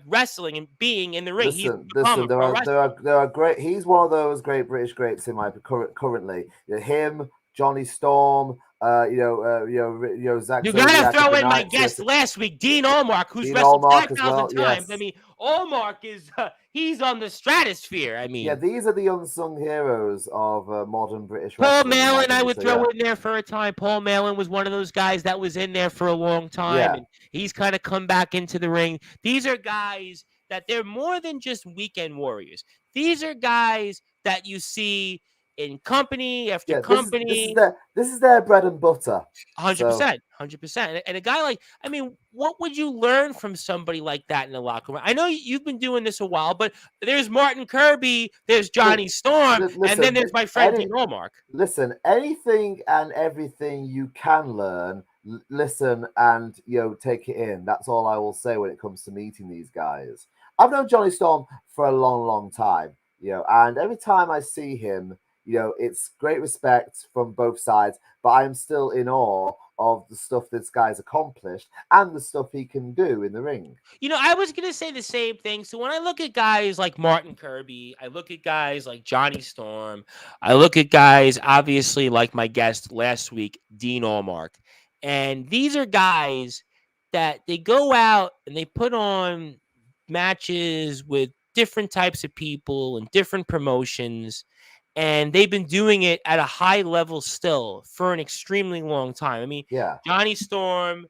wrestling and being in the ring. He's become Listen. a pro wrestler. There are great. He's one of those great British greats in my currently. Him, Johnny Storm. Zach You gotta Zodiac of throw the in my night. guest last week, Dean Allmark, who's Dean wrestled Allmark as 5,000 well. times. I Yes. mean, Allmark is he's on the stratosphere. I mean, Yeah, these are the unsung heroes of modern British Paul wrestling, in my Malin, I opinion. would So throw yeah, in there for a time. Paul Malin was one of those guys that was in there for a long time, yeah. and he's kind of come back into the ring. These are guys that they're more than just weekend warriors. These are guys that you see in company after Yeah, company. this is their bread and butter. Hundred So percent, 100%. And a guy like, I mean, what would you learn from somebody like that in the locker room? I know you've been doing this a while, but there's Martin Kirby, there's Johnny Storm, and then listen, there's my friend Dean Allmark. listen, anything and everything you can learn, listen and take it in. That's all I will say when it comes to meeting these guys. I've known Johnny Storm for a long, long time, and every time I see him, it's great respect from both sides, but I'm still in awe of the stuff this guy's accomplished and the stuff he can do in the ring. I was going to say the same thing. So when I look at guys like Martin Kirby, I look at guys like Johnny Storm, I look at guys, obviously, like my guest last week, Dean Allmark. And these are guys that they go out and they put on matches with different types of people and different promotions. And they've been doing it at a high level still for an extremely long time. I mean, Yeah. Johnny Storm,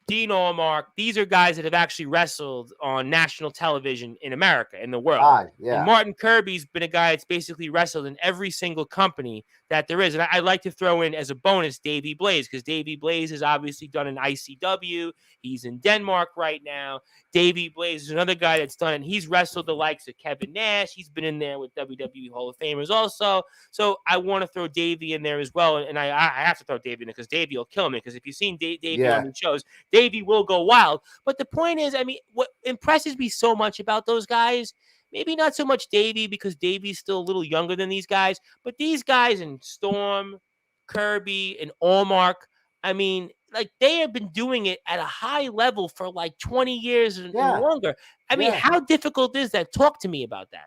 Dean Allmark, these are guys that have actually wrestled on national television in America, in the world. And Yeah. Martin Kirby's been a guy that's basically wrestled in every single company that there is. And I'd like to throw in as a bonus Davey Blaze, because Davey Blaze has obviously done an ICW. He's in Denmark right now. Davey Blaze is another guy that's done it. And he's wrestled the likes of Kevin Nash. He's been in there with WWE Hall of Famers also. So I want to throw Davey in there as well. And I have to throw Davey in there because Davey will kill me. Because if you've seen Davey on the shows, Davey will go wild. But the point is, I mean, what impresses me so much about those guys, maybe not so much Davey, because Davey's still a little younger than these guys, but these guys in Storm, Kirby, and Allmark, I mean, like, they have been doing it at a high level for like 20 years and longer. I mean, how difficult is that? Talk to me about that.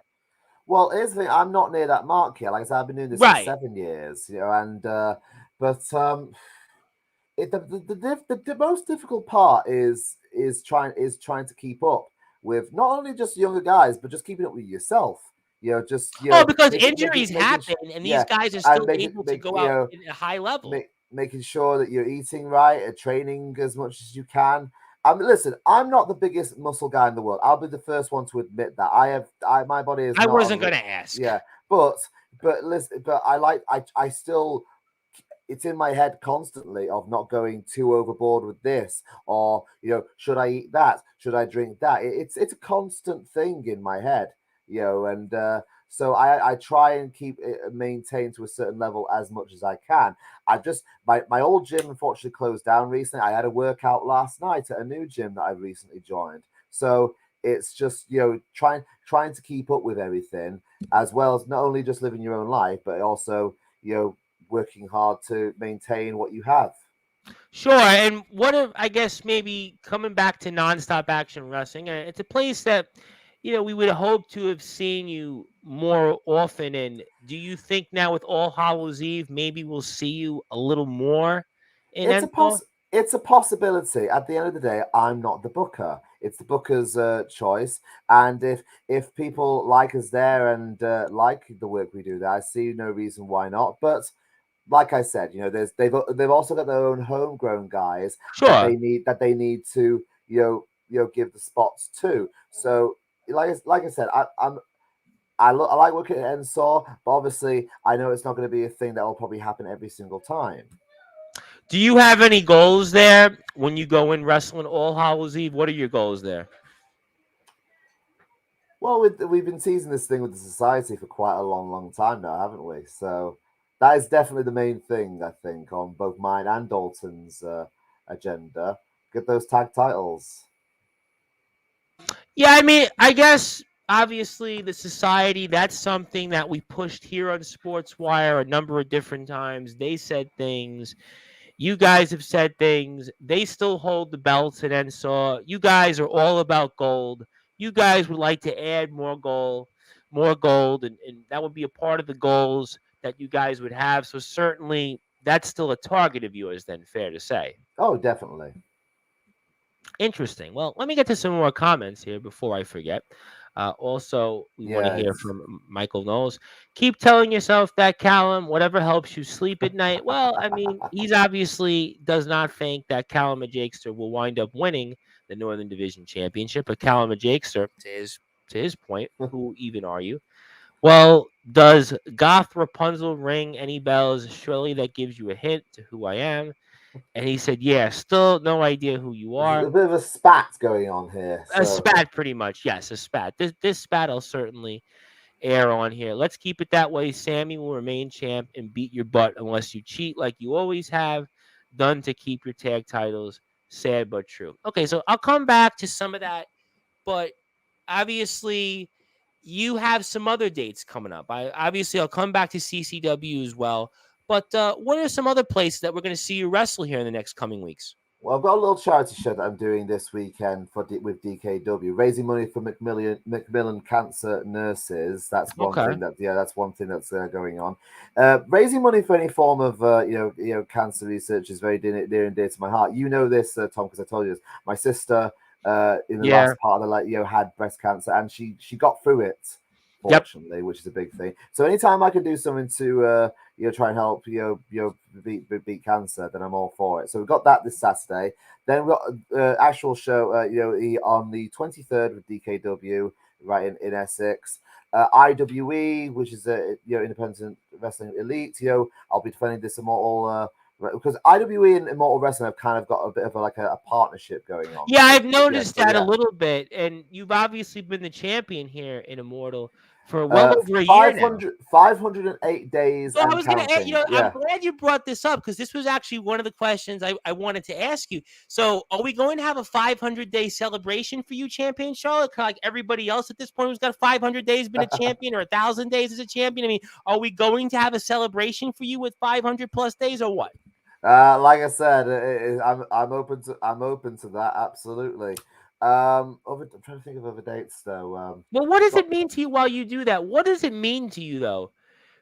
Well, here's the thing. I'm not near that mark yet. Like I said, I've been doing this for 7 years, and the most difficult part is trying to keep up with not only just younger guys, but just keeping up with yourself. Because injuries happen, and these guys are still able to go out at a high level. Making sure that you're eating right and training as much as you can. Listen, I'm not the biggest muscle guy in the world. I'll be the first one to admit that. My body is. I wasn't going to ask. Yeah, but listen, but I still, it's in my head constantly of not going too overboard with this, or should I eat that, should I drink that. It's a constant thing in my head, and so I try and keep it maintained to a certain level as much as I can. I've just my old gym unfortunately closed down recently. I had a workout last night at a new gym that I recently joined, so it's just trying to keep up with everything, as well as not only just living your own life, but also working hard to maintain what you have. Sure. And what if, I guess, maybe coming back to nonstop action wrestling, it's a place that, we would hope to have seen you more often. And do you think now with All Hallows Eve, maybe we'll see you a little more in It's a Enfield? it's a possibility. At the end of the day, I'm not the booker. It's the booker's choice. And if people like us there and like the work we do there, I see no reason why not. But like I said, they've also got their own homegrown guys Sure. that they need to give the spots to. So like I said, I like working at NSOR, but obviously I know it's not going to be a thing that will probably happen every single time. Do you have any goals there when you go in wrestling All Hallows Eve? What are your goals there? Well, we've been teasing this thing with the society for quite a long time now, haven't we? So that is definitely the main thing, I think, on both mine and Dalton's agenda. Get those tag titles. Yeah, I mean, I guess obviously the society, that's something that we pushed here on Sportswire a number of different times. They said things. You guys have said things. They still hold the belts at NSAW. You guys are all about gold. You guys would like to add more gold, and that would be a part of the goals that you guys would have. So certainly that's still a target of yours, then, fair to say. Oh, definitely. Interesting. Well, let me get to some more comments here before I forget. Also, we want to hear Yes. from Michael Knowles. Keep telling yourself that, Callum, whatever helps you sleep at night. Well, I mean, he's obviously does not think that Callum Jakester will wind up winning the Northern Division Championship. But Callum Jakester, to his point, who even are you? Well, does Goth Rapunzel ring any bells? Surely that gives you a hint to who I am. And he said, yeah, still no idea who you There's are. a bit of a spat going on here. A So spat, pretty much. Yes, a spat. This spat I'll certainly air on here. Let's keep it that way. Sammy will remain champ and beat your butt unless you cheat like you always have done to keep your tag titles. Sad but true. Okay, so I'll come back to some of that, but obviously you have some other dates coming up. I'll come back to CCW as well. But what are some other places that we're going to see you wrestle here in the next coming weeks? well, I've got a little charity show that I'm doing this weekend with DKW, raising money for Macmillan cancer nurses. That's one Okay. thing that's one thing that's going on. Raising money for any form of cancer research is very near and dear to my heart. You know this, Tom, because I told you this. My sister, in the Yeah. last part of the had breast cancer, and she got through it, Yep. fortunately, which is a big thing. So anytime I can do something to try and help beat cancer, then I'm all for it. So we've got that this Saturday. Then we've got actual show on the 23rd with DKW right in Essex. IWE, which is a independent wrestling elite. I'll be defending this immortal. Because IWE and Immortal Wrestling have kind of got a bit of a partnership going on. Yeah, I've Yeah, noticed so that a yeah. little bit, and you've obviously been the champion here in Immortal for well over a year now. 508 days So I and was gonna add, counting. I'm Yeah. glad you brought this up because this was actually one of the questions I wanted to ask you. So are we going to have a 500-day celebration for you, Champion Charlotte? Kind of like everybody else at this point who's got 500 days been a champion or 1,000 days as a champion? I mean, are we going to have a celebration for you with 500 plus days or what? Like I said, I'm open to that absolutely. I'm trying to think of other dates though. Well, what does Got it mean to you while you do that? What does it mean to you though,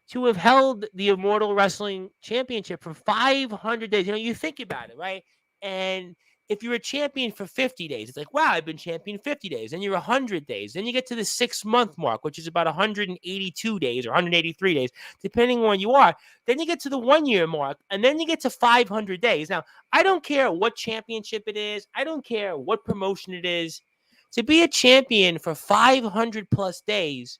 to have held the Immortal Wrestling Championship for 500 days? You think about it, right? And if you're a champion for 50 days, it's like, wow, I've been champion 50 days. Then you're 100 days. Then you get to the 6 month mark, which is about 182 days or 183 days, depending on where you are. Then you get to the 1 year mark, and then you get to 500 days. Now, I don't care what championship it is. I don't care what promotion it is. To be a champion for 500 plus days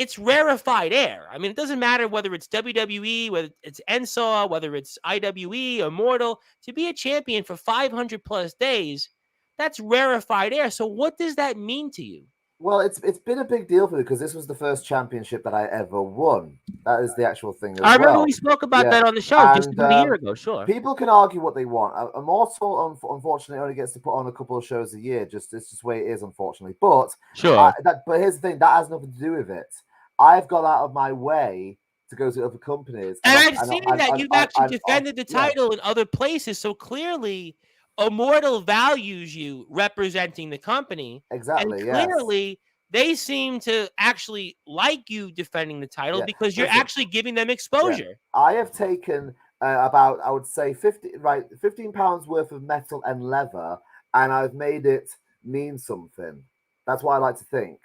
it's rarefied air. I mean, it doesn't matter whether it's WWE, whether it's NSAW, whether it's IWE, Immortal. To be a champion for 500 plus days, that's rarefied air. So what does that mean to you? Well, it's been a big deal for me because this was the first championship that I ever won. That is the actual thing as I remember well. we spoke about Yeah, that on the show just and about a year ago. Sure. people can argue what they want. Immortal, unfortunately, only gets to put on a couple of shows a year. It's just the way it is, unfortunately. But Sure. but here's the thing: that has nothing to do with it. I've gone out of my way to go to other companies, And I've seen that you've actually defended the title in other places. So clearly, Immortal values you representing the company. Exactly. And Yes. clearly, they seem to actually like you defending the title because you're actually giving them exposure. I have taken about, I would say, 15 pounds worth of metal and leather, and I've made it mean something. That's what I like to think.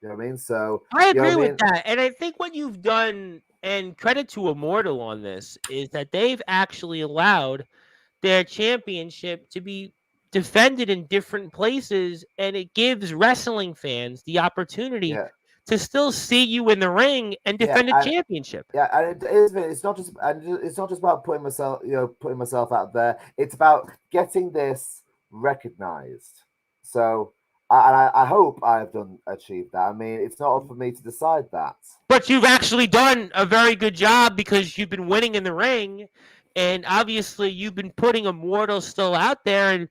You know what I mean? So I agree with that. And I think what you've done, and credit to Immortal on this, is that they've actually allowed their championship to be defended in different places, and it gives wrestling fans the opportunity to still see you in the ring and defend a championship. Yeah, and it's not just about putting myself out there. It's about getting this recognized. So I hope I've achieved that. I mean, it's not up for me to decide that. But you've actually done a very good job because you've been winning in the ring, and obviously you've been putting Immortal still out there. And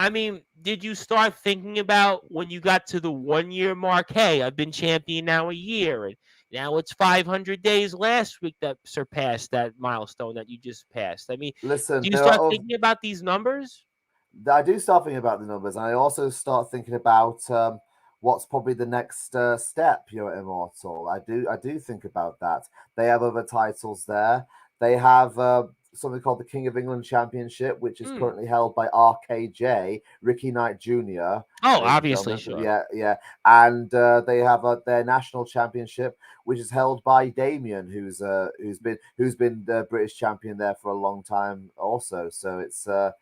I mean, did you start thinking about when you got to the 1 year mark? Hey, I've been champion now a year, and now it's 500 days last week that surpassed that milestone that you just passed. I mean, listen, do you start thinking about these numbers? I do start thinking about the numbers, and I also start thinking about what's probably the next step. At Immortal. I do think about that. They have other titles there. They have something called the King of England Championship, which is currently held by RKJ, Ricky Knight Jr. Oh, obviously, sure. Yeah. And they have their national championship, which is held by Damien, who's been the British champion there for a long time, also. So it's. There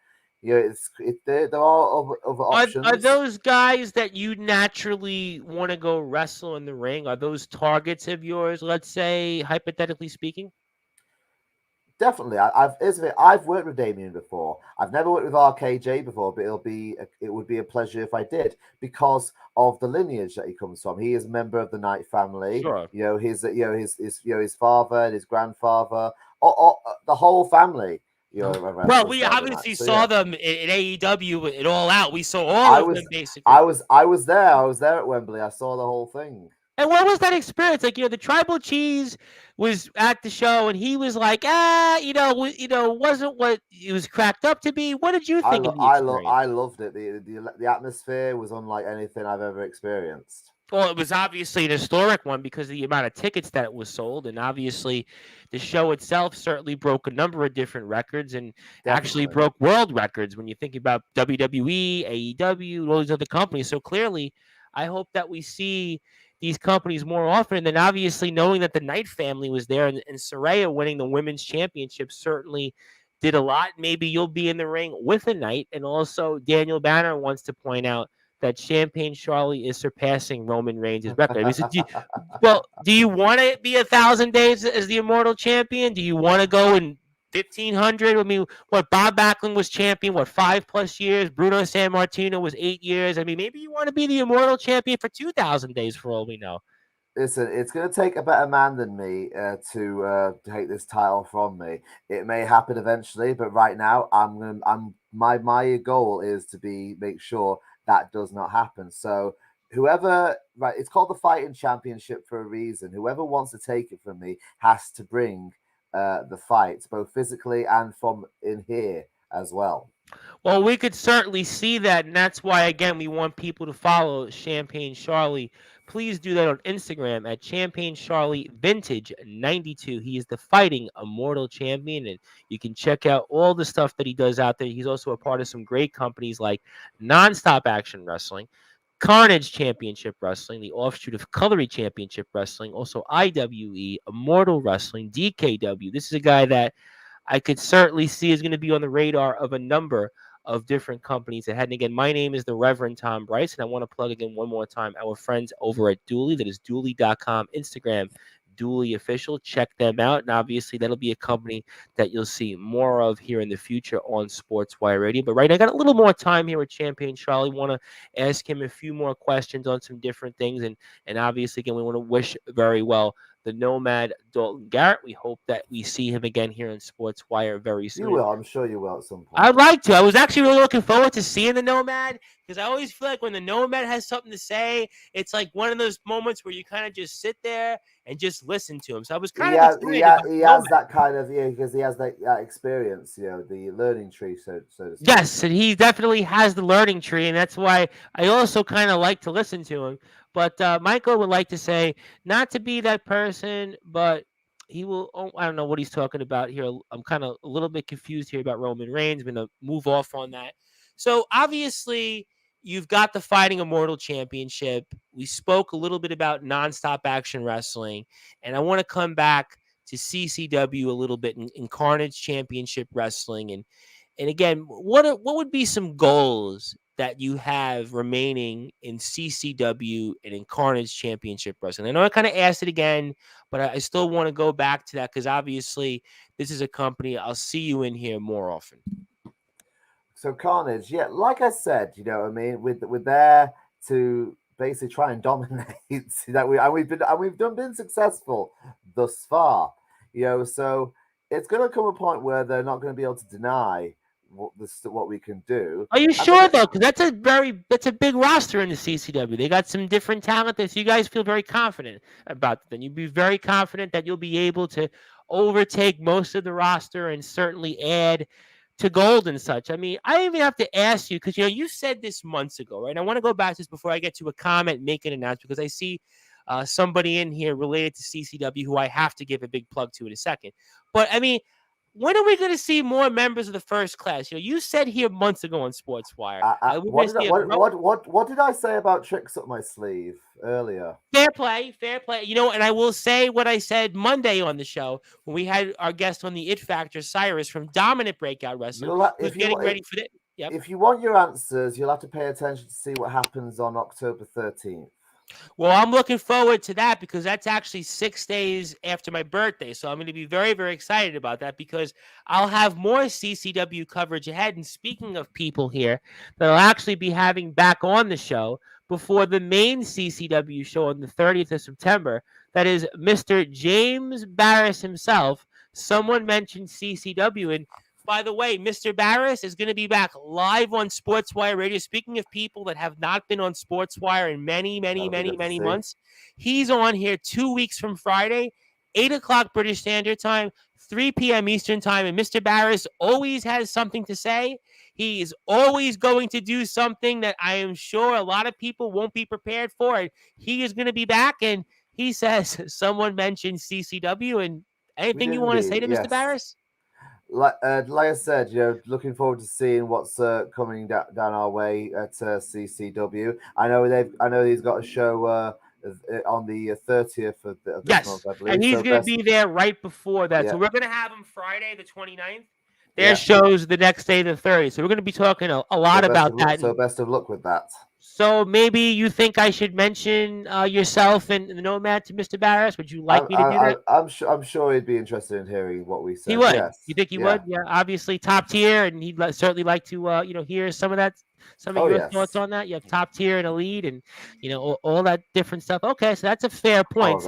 are other options. Are those guys that you naturally want to go wrestle in the ring? Are those targets of yours? Let's say, hypothetically speaking. Definitely, I've worked with Damien before. I've never worked with RKJ before, but it would be a pleasure if I did because of the lineage that he comes from. He is a member of the Knight family. Sure. His father and his grandfather, the whole family. Well, we obviously saw them in AEW and All Out. We saw all of them basically. I was there. I was there at Wembley. I saw the whole thing. And what was that experience like? The Tribal Cheese was at the show, and he was like, wasn't what it was cracked up to be. What did you think of the experience? I loved it. The atmosphere was unlike anything I've ever experienced. Well, it was obviously an historic one because of the amount of tickets that was sold, and obviously the show itself certainly broke a number of different records and actually broke world records when you think about WWE, AEW, all these other companies. So clearly, I hope that we see these companies more often. And then obviously knowing that the Knight family was there and Saraya winning the women's championship certainly did a lot. Maybe you'll be in the ring with a Knight. And also Daniel Banner wants to point out that Champagne Charlie is surpassing Roman Reigns' record. I mean, do you want to be 1,000 days as the Immortal Champion? Do you want to go in 1,500? I mean, Bob Backlund was champion, 5+ years? Bruno Sammartino was 8 years. I mean, maybe you want to be the Immortal Champion for 2,000 days for all we know. Listen, it's going to take a better man than me to take this title from me. It may happen eventually, but right now, my goal is to make sure that does not happen. So it's called the Fighting Championship for a reason. Whoever wants to take it from me has to bring the fights, both physically and from in here as well. Well, we could certainly see that, and that's why, again, we want people to follow Champagne Charlie. Please do that on Instagram at Champagne Charlie Vintage 92. He is the Fighting Immortal Champion, and you can check out all the stuff that he does out there. He's also a part of some great companies like Nonstop Action Wrestling, Carnage Championship Wrestling, the offshoot of Cutlery Championship Wrestling, also IWE, Immortal Wrestling, DKW. This is a guy that I could certainly see is going to be on the radar of a number of different companies ahead. And again, my name is the Reverend Tom Bryce, and I want to plug again one more time our friends over at Dooley. That is Dooley.com, Instagram, Dooley Official. Check them out. And obviously, that'll be a company that you'll see more of here in the future on Sportswire Radio. But right, I got a little more time here with Champion Charlie. Want to ask him a few more questions on some different things. And obviously, again, we want to wish very well the Nomad Dalton Garrett. We hope that we see him again here in Sportswire very soon. You will. I'm sure you will at some point. I'd like to. I was actually really looking forward to seeing the Nomad because I always feel like when the Nomad has something to say, it's like one of those moments where you kind of just sit there and just listen to him. So I was kind of excited. He has that kind of because he has that experience, the learning tree, so to speak. Yes, and he definitely has the learning tree, and that's why I also kind of like to listen to him. But Michael would like to say, not to be that person, but he will. Oh, I don't know what he's talking about here. I'm kind of a little bit confused here about Roman Reigns. I'm going to move off on that. So obviously, you've got the Fighting Immortal Championship. We spoke a little bit about nonstop action wrestling, and I want to come back to CCW a little bit in Carnage Championship Wrestling. And again, what would be some goals that you have remaining in CCW and in Carnage Championship Wrestling? I know I kind of asked it again, but I still want to go back to that because obviously this is a company I'll see you in here more often. So Carnage, yeah, like I said, what I mean, we're there to basically try and dominate that we've been successful thus far, so it's going to come a point where they're not going to be able to deny what we can do. Are you sure though? Because that's a big roster in the CCW. They got some different talent there, so you guys feel very confident about that. You'd be very confident that you'll be able to overtake most of the roster and certainly add to gold and such. I mean, I even have to ask you because you said this months ago, right? I want to go back to this before I get to a comment, make an announcement because I see somebody in here related to CCW who I have to give a big plug to in a second. But I mean, when are we going to see more members of the first class? You said here months ago on Sportswire. What did I say about tricks up my sleeve earlier? Fair play. And I will say what I said Monday on the show when we had our guest on the It Factor, Cyrus from Dominant Breakout Wrestling, who's getting ready for it. Yep. If you want your answers, you'll have to pay attention to see what happens on October 13th. Well, I'm looking forward to that because that's actually 6 days after my birthday. So I'm going to be very, very excited about that because I'll have more CCW coverage ahead. And speaking of people here that I'll actually be having back on the show before the main CCW show on the 30th of September, that is Mr. James Barris himself. Someone mentioned CCW, and by the way, Mr. Barris is going to be back live on Sportswire Radio. Speaking of people that have not been on Sportswire in many months, he's on here 2 weeks from Friday, 8 o'clock British Standard Time, 3 p.m. Eastern Time. And Mr. Barris always has something to say. He is always going to do something that I am sure a lot of people won't be prepared for. He is going to be back, and he says someone mentioned CCW. And anything you want to say to Mr. Barris? Like I said, looking forward to seeing what's coming down our way at CCW. I know he's got a show on the 30th of this month, I believe. And he's going to be there right before that. Yeah. So we're going to have him Friday the 29th. Their shows the next day, the 30th. So we're going to be talking a lot about that. So best of luck with that. So maybe you think I should mention yourself and the Nomad to Mr. Barris? Would you like me to do that? I'm sure he'd be interested in hearing what we say. He would. Yes. You think he would? Yeah. Obviously, top tier, and he'd certainly like to hear some of that, some of your thoughts on that. You have top tier and elite, and all that different stuff. Okay, so that's a fair point.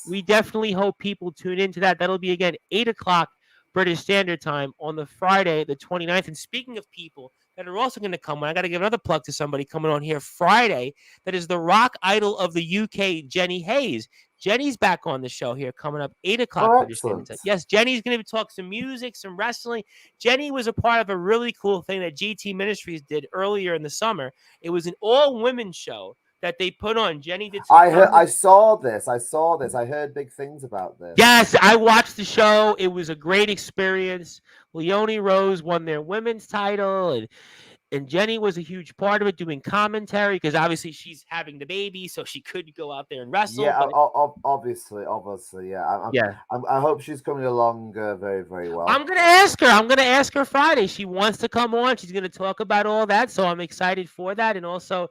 We definitely hope people tune into that. That'll be again 8 o'clock British Standard Time on the Friday, the 29th. And speaking of people that are also going to come on, I got to give another plug to somebody coming on here Friday. That is the rock idol of the UK, Jenny Hayes. Jenny's back on the show here coming up 8 o'clock British Standard Time. Yes, Jenny's going to talk some music, some wrestling. Jenny was a part of a really cool thing that GT Ministries did earlier in the summer. It was an all-women show that they put on. Jenny did. I saw this. I heard big things about this. Yes, I watched the show. It was a great experience. Leonie Rose won their women's title, and and Jenny was a huge part of it, doing commentary because obviously she's having the baby, so she couldn't go out there and wrestle. Yeah, But obviously, yeah. yeah, I hope she's coming along very, very well. I'm gonna ask her. I'm gonna ask her Friday. She wants to come on. She's gonna talk about all that, so I'm excited for that. And also,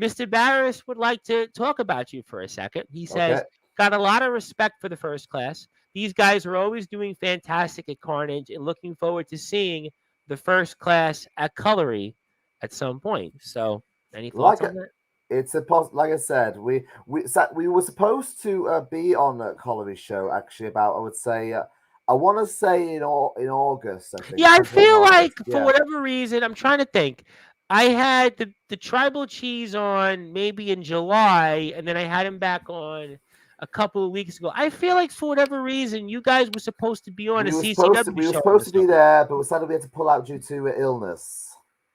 Mr. Barris would like to talk about you for a second. He Okay. says, got a lot of respect for the first class. These guys are always doing fantastic at Carnage and looking forward to seeing the first class at Colory at some point. So, any thoughts Like on that? it's a like I said, we were supposed to be on a Colliery show actually about I would say I want to say in August I think Yeah, I some point in feel like August. for Yeah, whatever reason, I'm trying to think. I had the tribal cheese on maybe in July, and then I had him back on a couple of weeks ago. I feel like for whatever reason, you guys were supposed to be on a CCW we were show in supposed the to be summer. there, but we sadly we had to pull out due to illness.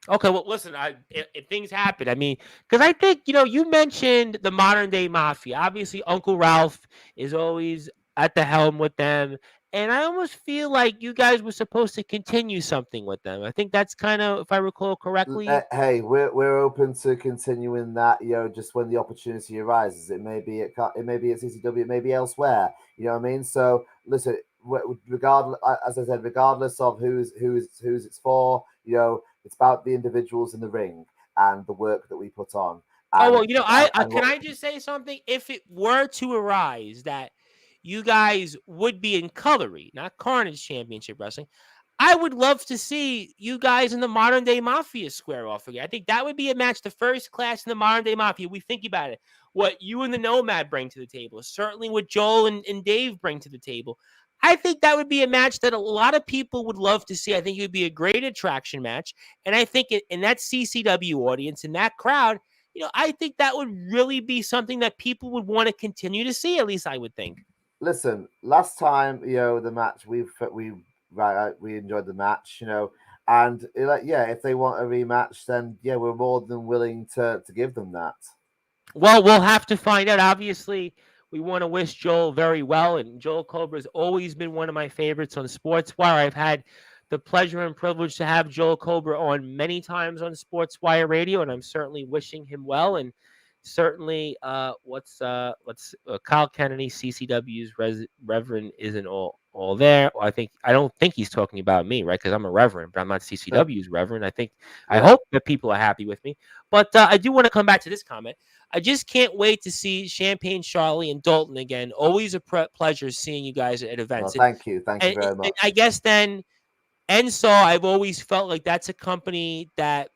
Okay, well, listen, if things happen, I mean, because I think, you mentioned the modern day mafia. Obviously, Uncle Ralph is always at the helm with them. And I almost feel like you guys were supposed to continue something with them. I think that's kind of, if I recall correctly. Hey, we're open to continuing that. Just when the opportunity arises, it may be it may be at CCW, it may be elsewhere. You know what I mean? So listen, regardless, as I said, regardless of who's it's for, it's about the individuals in the ring and the work that we put on. Oh, well, And I and can what I just say something? If it were to arise that you guys would be in Colory, not Carnage Championship Wrestling, I would love to see you guys in the modern day mafia square off again. I think that would be a match, the first class in the modern day mafia. We think about it. What you and the Nomad bring to the table, certainly what Joel and Dave bring to the table. I think that would be a match that a lot of people would love to see. I think it would be a great attraction match. And I think in that CCW audience, in that crowd, I think that would really be something that people would want to continue to see. At least I would think. listen, last time the match we enjoyed the match, and like yeah, if they want a rematch, then yeah, we're more than willing to give them that. Well, we'll have to find out. Obviously, we want to wish Joel very well, and Joel Cobra has always been one of my favorites on Sportswire. I've had the pleasure and privilege to have Joel Cobra on many times on Sportswire Radio, and I'm certainly wishing him well. And certainly, Kyle Kennedy, CCW's Reverend, isn't all there. I don't think he's talking about me, right? Because I'm a Reverend, but I'm not CCW's Reverend. I Yeah. hope that people are happy with me. But I do want to come back to this comment. I just can't wait to see Champagne Charlie and Dalton again. Always a pleasure seeing you guys at Well, events. thank you very And I much. guess then Ensaw, I've always felt like that's a company that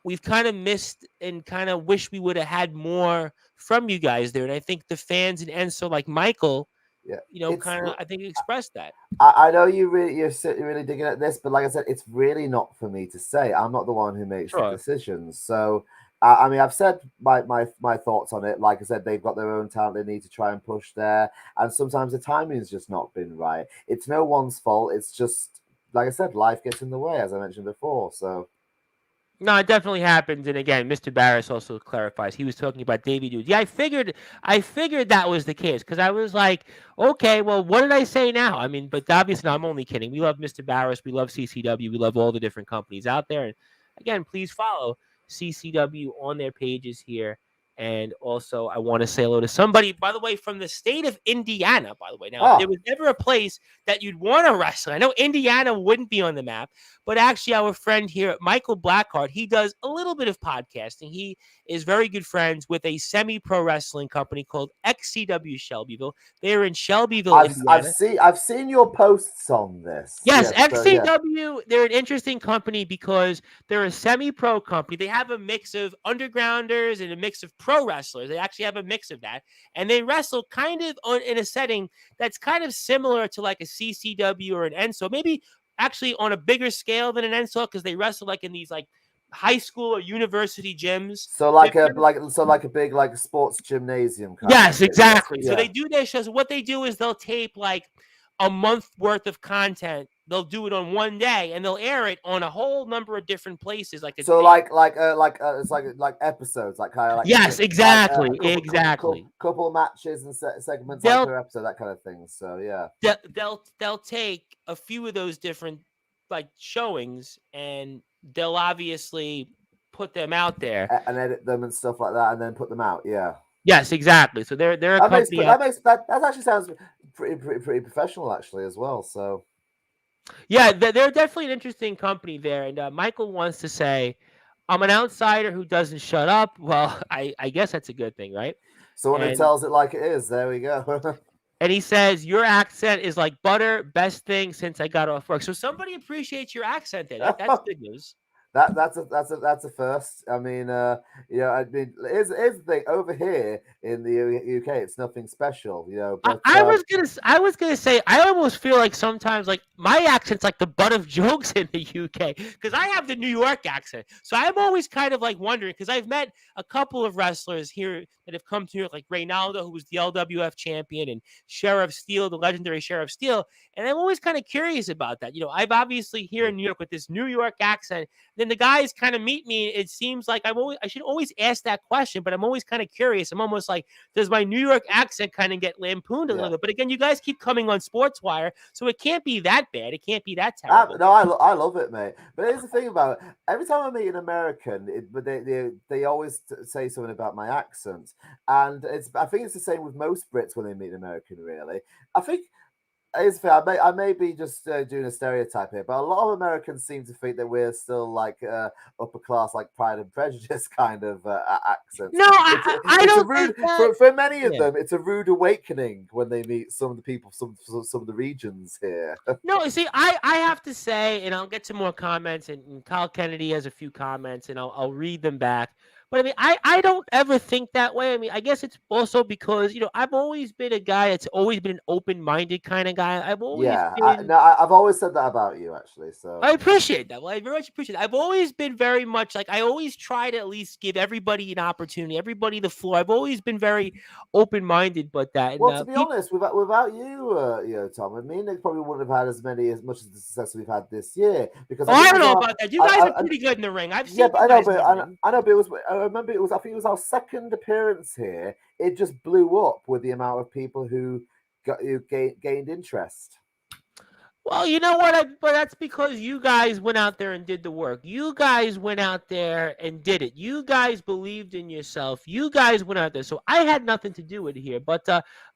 we've kind of missed and kind of wish we would have had more from you guys there. And I think the fans in Ensaw, like Michael, Yeah, kind of, I think expressed that. I know you're sitting really digging at this, but like I said, it's really not for me to say. I'm not the one who makes the Sure. decisions. So, I mean, I've said my thoughts on it. Like I said, they've got their own talent they need to try and push there, and sometimes the timing's just not been right. It's no one's fault. It's just like I said, life gets in the way, as I mentioned before. So, No, it definitely happened. And again, Mr. Barris also clarifies. He was talking about Davey Dudes. Yeah, I figured that was the case because I was like, okay, well, what did I say now? I mean, but obviously, no, I'm only kidding. We love Mr. Barris. We love CCW. We love all the different companies out there. And again, please follow CCW on their pages here. And also, I want to say hello to somebody, by the way, from the state of Indiana, by the way. Now, if there ah, was ever a place that you'd want to wrestle, I know Indiana wouldn't be on the map, but actually, our friend here, Michael Blackheart, he does a little bit of podcasting. He is very good friends with a semi-pro wrestling company called XCW Shelbyville. They're in Shelbyville, Indiana. I've seen your posts on this. Yes, Yes, so yeah. XCW, they're an interesting company because they're a semi-pro company. They have a mix of undergrounders and a mix of pro wrestlers. They actually have a mix of that. And they wrestle kind of in a setting that's kind of similar to like a CCW or an Enso. Maybe actually on a bigger scale than an Enso because they wrestle like in these like high school or university gyms. So They're kind of like a big like sports gymnasium kind of Yes, thing. Yes, exactly. So yeah. they do their shows. What they do is they'll tape like a month worth of content. They'll do it on one day and they'll air it on a whole number of different places. Like So it's like episodes, like kind of yes, like exactly, exactly. couple matches and segments like They'll per episode, that kind of thing. So yeah, they'll take a few of those different like showings and they'll obviously put them out there. and edit them and stuff like that, and then put them out. Yeah, Yes, exactly. So they're a that makes company out. that actually sounds pretty professional actually as well. So Yeah, they're definitely an interesting company there. And Michael wants to say, I'm an outsider who doesn't shut up. Well, I guess that's a good thing, right? someone who And tells it like it is. There we go. and he says your accent is like butter, best thing since I got off work. So somebody appreciates your accent there. That's good news. That's a first. I mean, I mean, here's the thing. Over here in the UK, it's nothing special, But I was gonna say I almost feel like sometimes like my accent's like the butt of jokes in the UK because I have the New York accent. So I'm always kind of like wondering because I've met a couple of wrestlers here that have come to here, like Reynaldo, who was the LWF champion, and Sheriff Steel, the legendary Sheriff Steel. And I'm always kind of curious about that. I've obviously here in New York with this New York accent. Then the guys kind of meet me. It seems like I should always ask that question, but I'm always kind of curious. I'm almost like, does my New York accent kind of get lampooned a little bit? But again, you guys keep coming on Sportswire, so it can't be that bad. It can't be that terrible. no, I love it, mate. But here's the thing about it. Every time I meet an American, but they always say something about my accent, and I think it's the same with most Brits when they meet an American. Really, I think. It's fair. I may be just doing a stereotype here, but a lot of Americans seem to think that we're still like upper class, like Pride and Prejudice kind of accents. No, I it's don't a rude think that. for many of them. It's a rude awakening when they meet some of the people, some of the regions here. No, see, I have to say, and I'll get to more comments, and Kyle Kennedy has a few comments, and I'll read them back. But I mean, I don't ever think that way. I mean, I guess it's also because I've always been a guy that's always been an open-minded kind of guy. I've always been. I've always said that about you, actually. So I appreciate that. Well, I very much appreciate it. I've always been very much like I always try to at least give everybody an opportunity, everybody the floor. I've always been very open-minded, but that. Well, to be honest, without you, Tom, I mean, they probably wouldn't have had as much of the success we've had this year because I don't know about that. You guys are pretty good in the ring. I've seen. Yeah, but I know, but it was. I remember it was. I think it was our second appearance here. It just blew up with the amount of people who gained interest. Well, you know what? But that's because you guys went out there and did the work. You guys went out there and did it. You guys believed in yourself. You guys went out there. So I had nothing to do with it here. But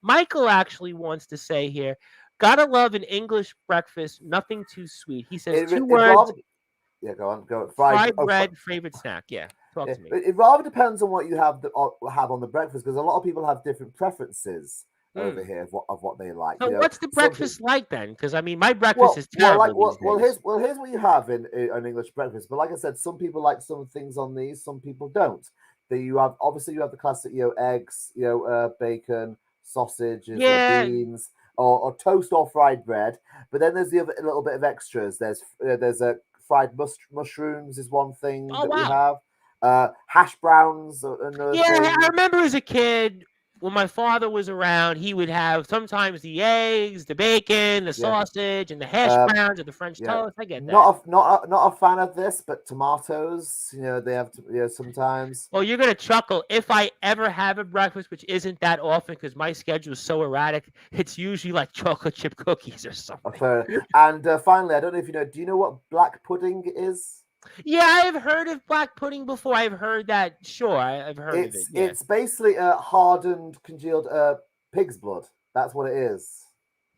Michael actually wants to say here, gotta love an English breakfast, nothing too sweet. He says two words. Yeah, go on. Go fried bread, favorite snack. Yeah, talk to me. It rather depends on what you have on the breakfast because a lot of people have different preferences over here of what they like. So what's the breakfast like then? Because I mean, my breakfast is terrible. Here's what you have in an English breakfast. But like I said, some people like some things on these, some people don't. You have the classic, eggs, bacon, sausages, beans, or toast or fried bread. But then there's the other little bit of extras. There's a fried mushrooms is one thing we have. Hash browns. I remember as a kid. When my father was around, he would have sometimes the eggs, the bacon, the sausage, and the hash browns or the French toast. I get that. Not a fan of this, but tomatoes. They have sometimes. Well, you're gonna chuckle if I ever have a breakfast, which isn't that often because my schedule is so erratic. It's usually like chocolate chip cookies or something. And finally, I don't know if you know. Do you know what black pudding is? Yeah, I've heard of black pudding before. I've heard that. Sure, I've heard of it. Yeah. It's basically hardened, congealed pig's blood. That's what it is.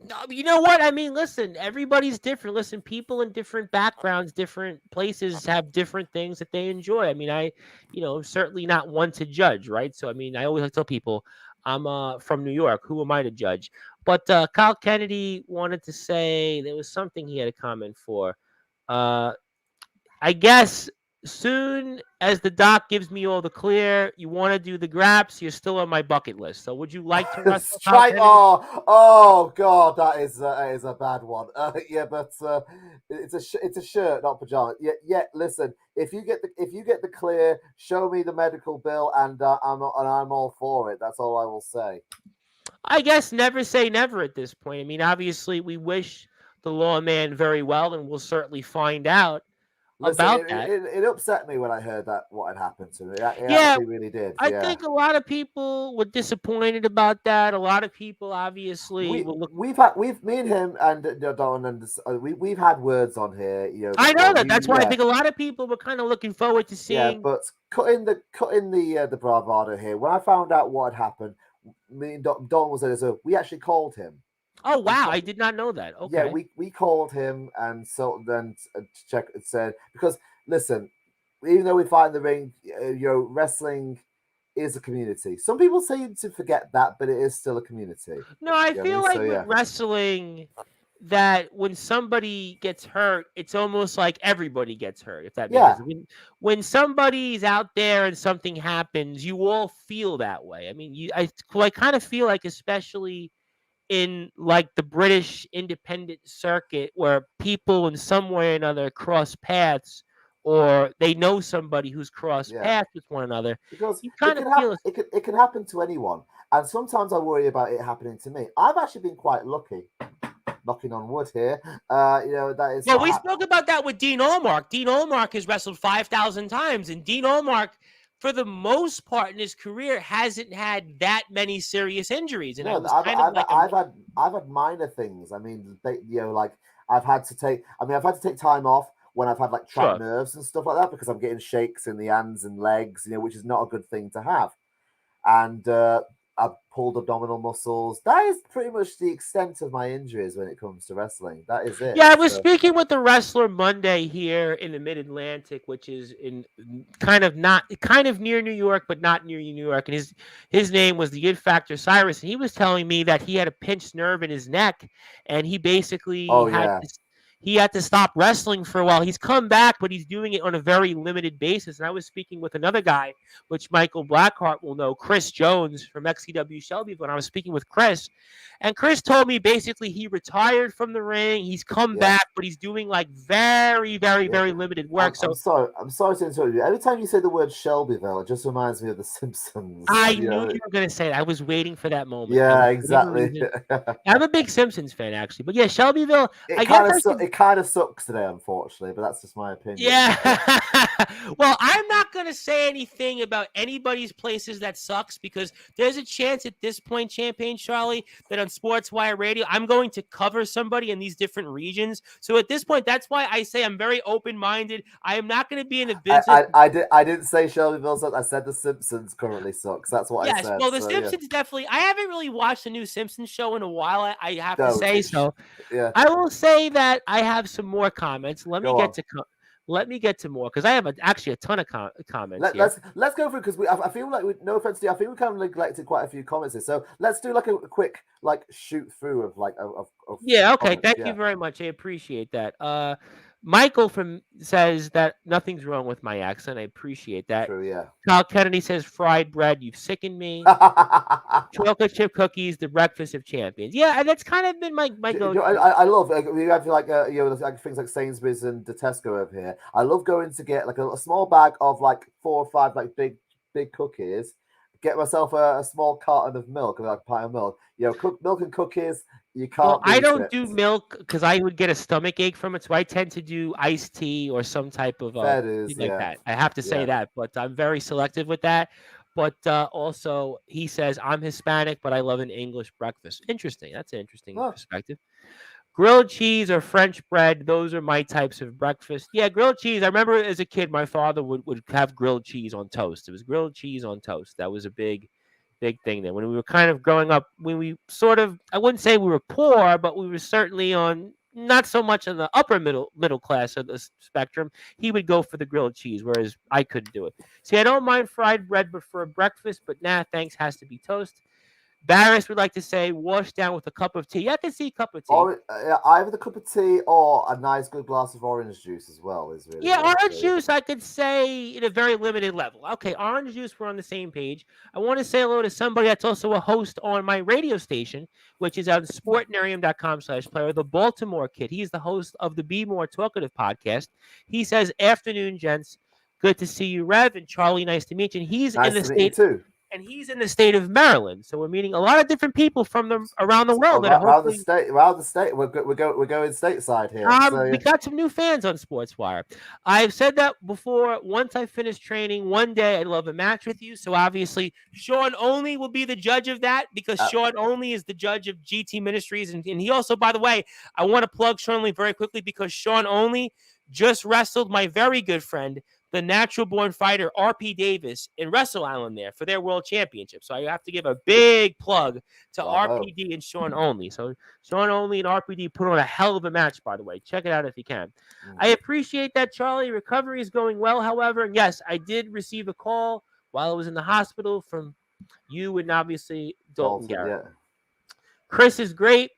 No, you know what? I mean, listen, everybody's different. Listen, people in different backgrounds, different places have different things that they enjoy. I mean, I'm certainly not one to judge, right? So, I mean, I always like to tell people I'm from New York. Who am I to judge? But Kyle Kennedy wanted to say there was something he had a comment for. I guess soon as the doc gives me all the clear, you want to do the graps, you're still on my bucket list. So would you like to wrestle? Oh God, that is a bad one. Yeah, but it's a shirt, not pajamas. Yeah. Listen, if you get the clear, show me the medical bill, and I'm all for it. That's all I will say. I guess never say never at this point. I mean, obviously, we wish the lawman very well, and we'll certainly find out. Listen, about that. it upset me when I heard that what had happened to me. It Yeah, actually really did. I Yeah. think a lot of people were disappointed about that. A lot of people obviously we will look. we've me and him and Don and we've had words on here, I know before. that. That's why I think a lot of people were kind of looking forward to Yeah, seeing. but cutting the bravado here. When I found out what had happened, me and Don was there, so we actually called him. Oh We wow, call, I did not know that. yeah, Okay. we called him and so then check it said because listen, even though we fight in the ring, wrestling is a community. Some people seem to forget that, but it is still a community. No, I You know what I feel mean? like So with yeah, wrestling that when somebody gets hurt, it's almost like everybody gets hurt, if that makes yeah, sense. When somebody's out there and something happens, you all feel that way. I mean, I kind of feel like, especially in like the British independent circuit, where people in some way or another cross paths, or they know somebody who's crossed yeah. paths with one another, Because you it kind of can happen. feel. It can happen to anyone, and sometimes I worry about it happening to me. I've actually been quite lucky, knocking on wood here. That it's Well, not we happened. spoke about that with Dean Allmark. Dean Allmark has wrestled 5,000 times, and Dean Allmark, for the most part in his career, hasn't had that many serious injuries. And it No, was kind of like a. I've had minor things. I mean, like I've had to take. I mean, I've had to take time off when I've had like trapped Sure. nerves and stuff like that because I'm getting shakes in the hands and legs. Which is not a good thing to have. And I've pulled abdominal muscles. That is pretty much the extent of my injuries when it comes to wrestling. That is it. Yeah, I was So speaking with the Wrestler Monday here in the Mid Atlantic, which is in kind of near New York, but not near New York. And his name was the Good Factor Cyrus, and he was telling me that he had a pinched nerve in his neck, and he basically oh yeah, he had to stop wrestling for a while. He's come back, but he's doing it on a very limited basis. And I was speaking with another guy, which Michael Blackheart will know, Chris Jones from XCW Shelbyville. When I was speaking with Chris, and Chris told me basically he retired from the ring. He's come yeah. back, but he's doing like very, very, Yeah. very limited work. I'm So sorry. I'm sorry to interrupt you. Every time you say the word Shelbyville, it just reminds me of The Simpsons. I knew you were going to say it. I was waiting for that moment. Yeah, For whatever exactly. reason. I'm a big Simpsons fan, actually. But yeah, Shelbyville, I it guess kind of I should. it kind of sucks today, unfortunately, but that's just my opinion. Yeah. Well, I'm not going to say anything about anybody's places that sucks, because there's a chance at this point, Champagne Charlie, that on Sportswire Radio, I'm going to cover somebody in these different regions. So at this point, that's why I say I'm very open-minded. I am not going to be in the business. I didn't say Shelbyville sucks. I said The Simpsons currently sucks. That's what I Yes, said. well, The So yeah, Simpsons definitely. I haven't really watched the new Simpsons show in a while, I have to don't. say. So Yeah, I will say that I have some more comments. go on. Let me get to more, because I have actually a ton of comments here. Let's go through because I feel like no offense to you, I think we kind of neglected quite a few comments here. So let's do like a quick like shoot through of like of Yeah, okay. comments. Thank you Yeah, very much. I appreciate that. Michael says that nothing's wrong with my accent. I appreciate that. true. Yeah. Kyle Kennedy says fried bread. You've sickened me. Chocolate chip cookies, the breakfast of champions. Yeah, and that's kind of been my go-to. I love we have like like things like Sainsbury's and Tesco over here. I love going to get like a small bag of like 4 or 5 like big cookies. Get myself a small carton of milk, like a pint of milk. Milk and cookies. You Well, can't I beat don't it. do milk because I would get a stomach ache from it. So I tend to do iced tea or some type of That is, thing like yeah, that. I have to say yeah. that, but I'm very selective with that. But also, he says I'm Hispanic, but I love an English breakfast. Interesting. That's an interesting Oh, perspective. Grilled cheese or French bread, those are my types of breakfast. Yeah, grilled cheese. I remember as a kid, my father would have grilled cheese on toast. It was grilled cheese on toast. That was a big thing there. When we were kind of growing up, when we sort of, I wouldn't say we were poor, but we were certainly on not so much in the upper middle class of the spectrum. He would go for the grilled cheese, whereas I couldn't do it. See, I don't mind fried bread for breakfast, but nah, thanks, has to be toast. Barris would like to say wash down with a cup of tea. Yeah, I can see a cup of tea. either the cup of tea or a nice good glass of orange juice as well is really Yeah, good. orange juice, I could say in a very limited level. Okay, orange juice, we're on the same page. I want to say hello to somebody that's also a host on my radio station, which is on sportnarium.com/player, the Baltimore kid. He's the host of the Be More Talkative podcast. He says, afternoon, gents. Good to see you, Rev. And Charlie, nice to meet you. And he's in Nice the to meet you state. too. and he's in the state of Maryland. So we're meeting a lot of different people from around the world that are hopefully around the state. We're going stateside here. So we got some new fans on Sportswire. I've said that before. Once I finish training, one day I'd love a match with you. So obviously, Sean Only will be the judge of that because Sean Only is the judge of GT Ministries. And he also, by the way, I want to plug Sean Only very quickly because Sean Only just wrestled my very good friend, the natural born fighter RP Davis in Wrestle Island there for their world championship. So I have to give a big plug to RPD and Sean Only. So Sean Only and RPD put on a hell of a match, by the way. Check it out if you can. I appreciate that, Charlie. Recovery is going well, however. And yes, I did receive a call while I was in the hospital from you and obviously Dalton Garrett. Yeah. Chris is great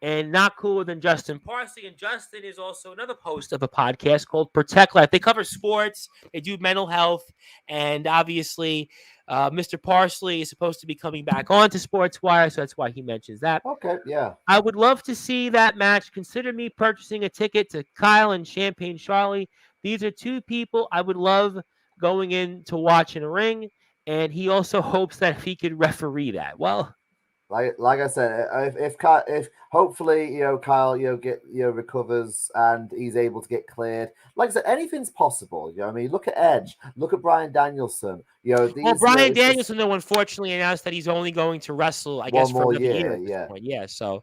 and not cooler than Justin Parsley. And Justin is also another host of a podcast called Protect Life. They cover sports, they do mental health, and obviously Mr. Parsley is supposed to be coming back onto Sportswire, so that's why he mentions that. Okay, yeah. I would love to see that match. Consider me purchasing a ticket to Kyle and Champagne Charlie. These are two people I would love going in to watch in a ring, and he also hopes that he could referee that. Well, like I said, if hopefully Kyle recovers and he's able to get cleared. Like I said, anything's possible. I mean, look at Edge, look at Bryan Danielson. Bryan Danielson though unfortunately announced that he's only going to wrestle, I guess, for another year at this point. Yeah, so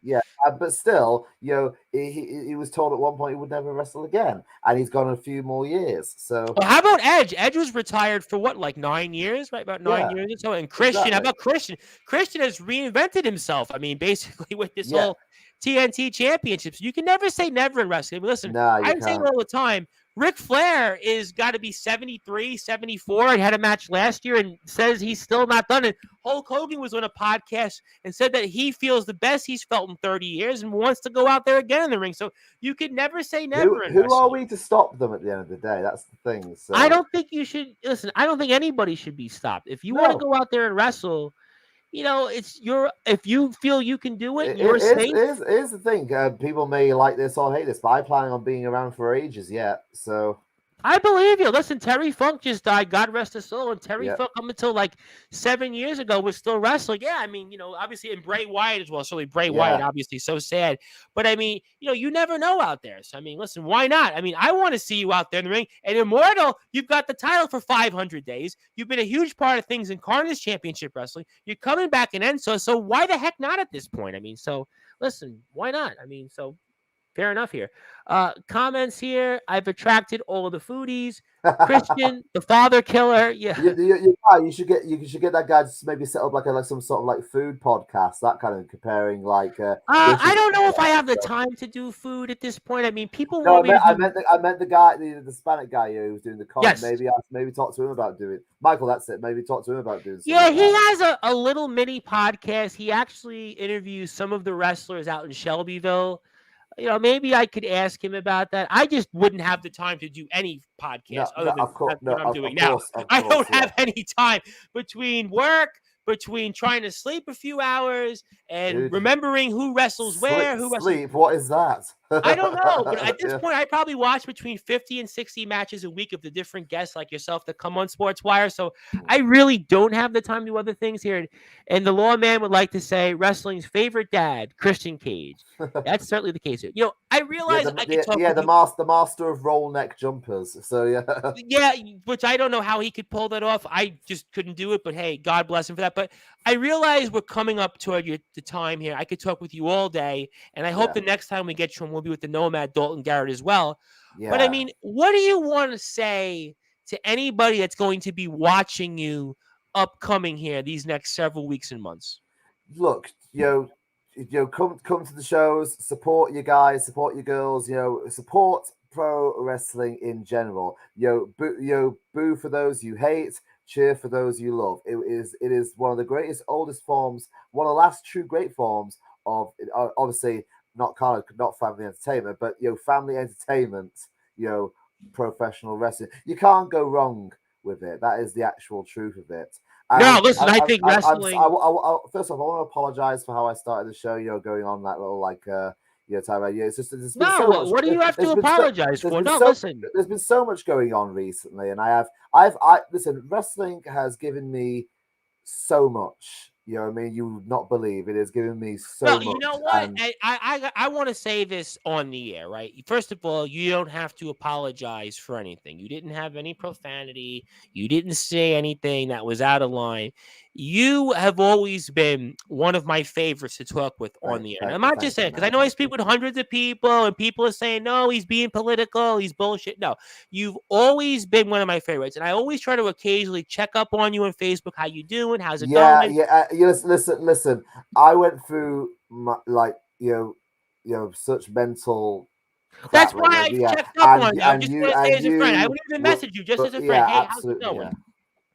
but still, he was told at one point he would never wrestle again, and he's gone a few more years. So, well, how about Edge? Edge was retired for what, like 9 years, right? About 9 years or so. And Christian, how about Christian? Christian has reinvented himself. I mean, basically with this whole TNT championships. You can never say never in wrestling. I mean, listen, I'm saying all the time, Ric Flair is got to be 73, 74 and had a match last year and says he's still not done it. Hulk Hogan was on a podcast and said that he feels the best he's felt in 30 years and wants to go out there again in the ring. So you could never say never. Who are we to stop them at the end of the day? That's the thing. So. I don't think you should. Listen, I don't think anybody should be stopped. If you want to go out there and wrestle, it's if you feel you can do it, you're safe. Here's the thing. People may like this or hate this, but I'm planning on being around for ages yet. So I believe you. Listen, Terry Funk just died. God rest his soul. And Terry Funk, up until like 7 years ago, was still wrestling. Yeah, I mean, obviously, and Bray Wyatt as well. Certainly, Bray Wyatt, obviously, so sad. But I mean, you never know out there. So I mean, listen, why not? I mean, I want to see you out there in the ring. And Immortal, you've got the title for 500 days. You've been a huge part of things in Carnage Championship Wrestling. You're coming back in Enso. So why the heck not at this point? I mean, so listen, why not? I mean, so. Fair enough here. Comments here. I've attracted all of the foodies. Christian, the father killer. Yeah. You should get that guy to maybe set up like some sort of like food podcast, that kind of comparing like. I don't know if I have the time to do food at this point. I mean, people. No, I meant the guy, the Hispanic guy who was doing the comment. Yes. Maybe talk to him about doing it. Michael, that's it. Maybe talk to him about doing. Yeah, he has a little mini podcast. He actually interviews some of the wrestlers out in Shelbyville. Maybe I could ask him about that. I just wouldn't have the time to do any podcast other than what I'm doing now. I don't have any time between work, between trying to sleep a few hours and remembering who wrestles where. Sleep? What is that? I don't know, but at this point, I probably watch between 50 and 60 matches a week of the different guests like yourself that come on Sportswire. So I really don't have the time to do other things here. And the lawman would like to say wrestling's favorite dad, Christian Cage. That's certainly the case here. I realize I can talk. Yeah, the master of roll neck jumpers. So yeah, which I don't know how he could pull that off. I just couldn't do it. But hey, God bless him for that. But I realize we're coming up toward the time here. I could talk with you all day, and I hope the next time we get you on, we'll be with the Nomad Dalton Garrett as well. Yeah. But I mean, what do you want to say to anybody that's going to be watching you upcoming here these next several weeks and months? Look, come to the shows, support your guys, support your girls, support pro wrestling in general. Boo for those you hate, cheer for those you love. It is one of the greatest, oldest forms, one of the last true great forms of, obviously not family entertainment, but family entertainment, professional wrestling. You can't go wrong with it. That is the actual truth of it. No, listen, I think wrestling. First off, I want to apologize for how I started the show. Going on that little time. It's just what do you have to apologize for? No, listen. There's been so much going on recently, and I've listen. Wrestling has given me so much. You know what I mean? You would not believe it has given me so Well, you much. know what? And I want to say this on the air, right? First of all, you don't have to apologize for anything. You didn't have any profanity. You didn't say anything that was out of line. You have always been one of my favorites to talk with on the air. And I'm not just thank saying you, because I man. know I Thank speak you. with hundreds of people, and people are saying, "No, he's being political. He's bullshit." No, you've always been one of my favorites, and I always try to occasionally check up on you on Facebook. How you doing? How's it Yeah, going? yeah. Listen. I went through like such mental That's crap why lately. I Yeah, checked up on you. I and just you want to say and as a friend. I you would even were, message you just but as a friend. yeah, Hey, how's it absolutely, going? yeah.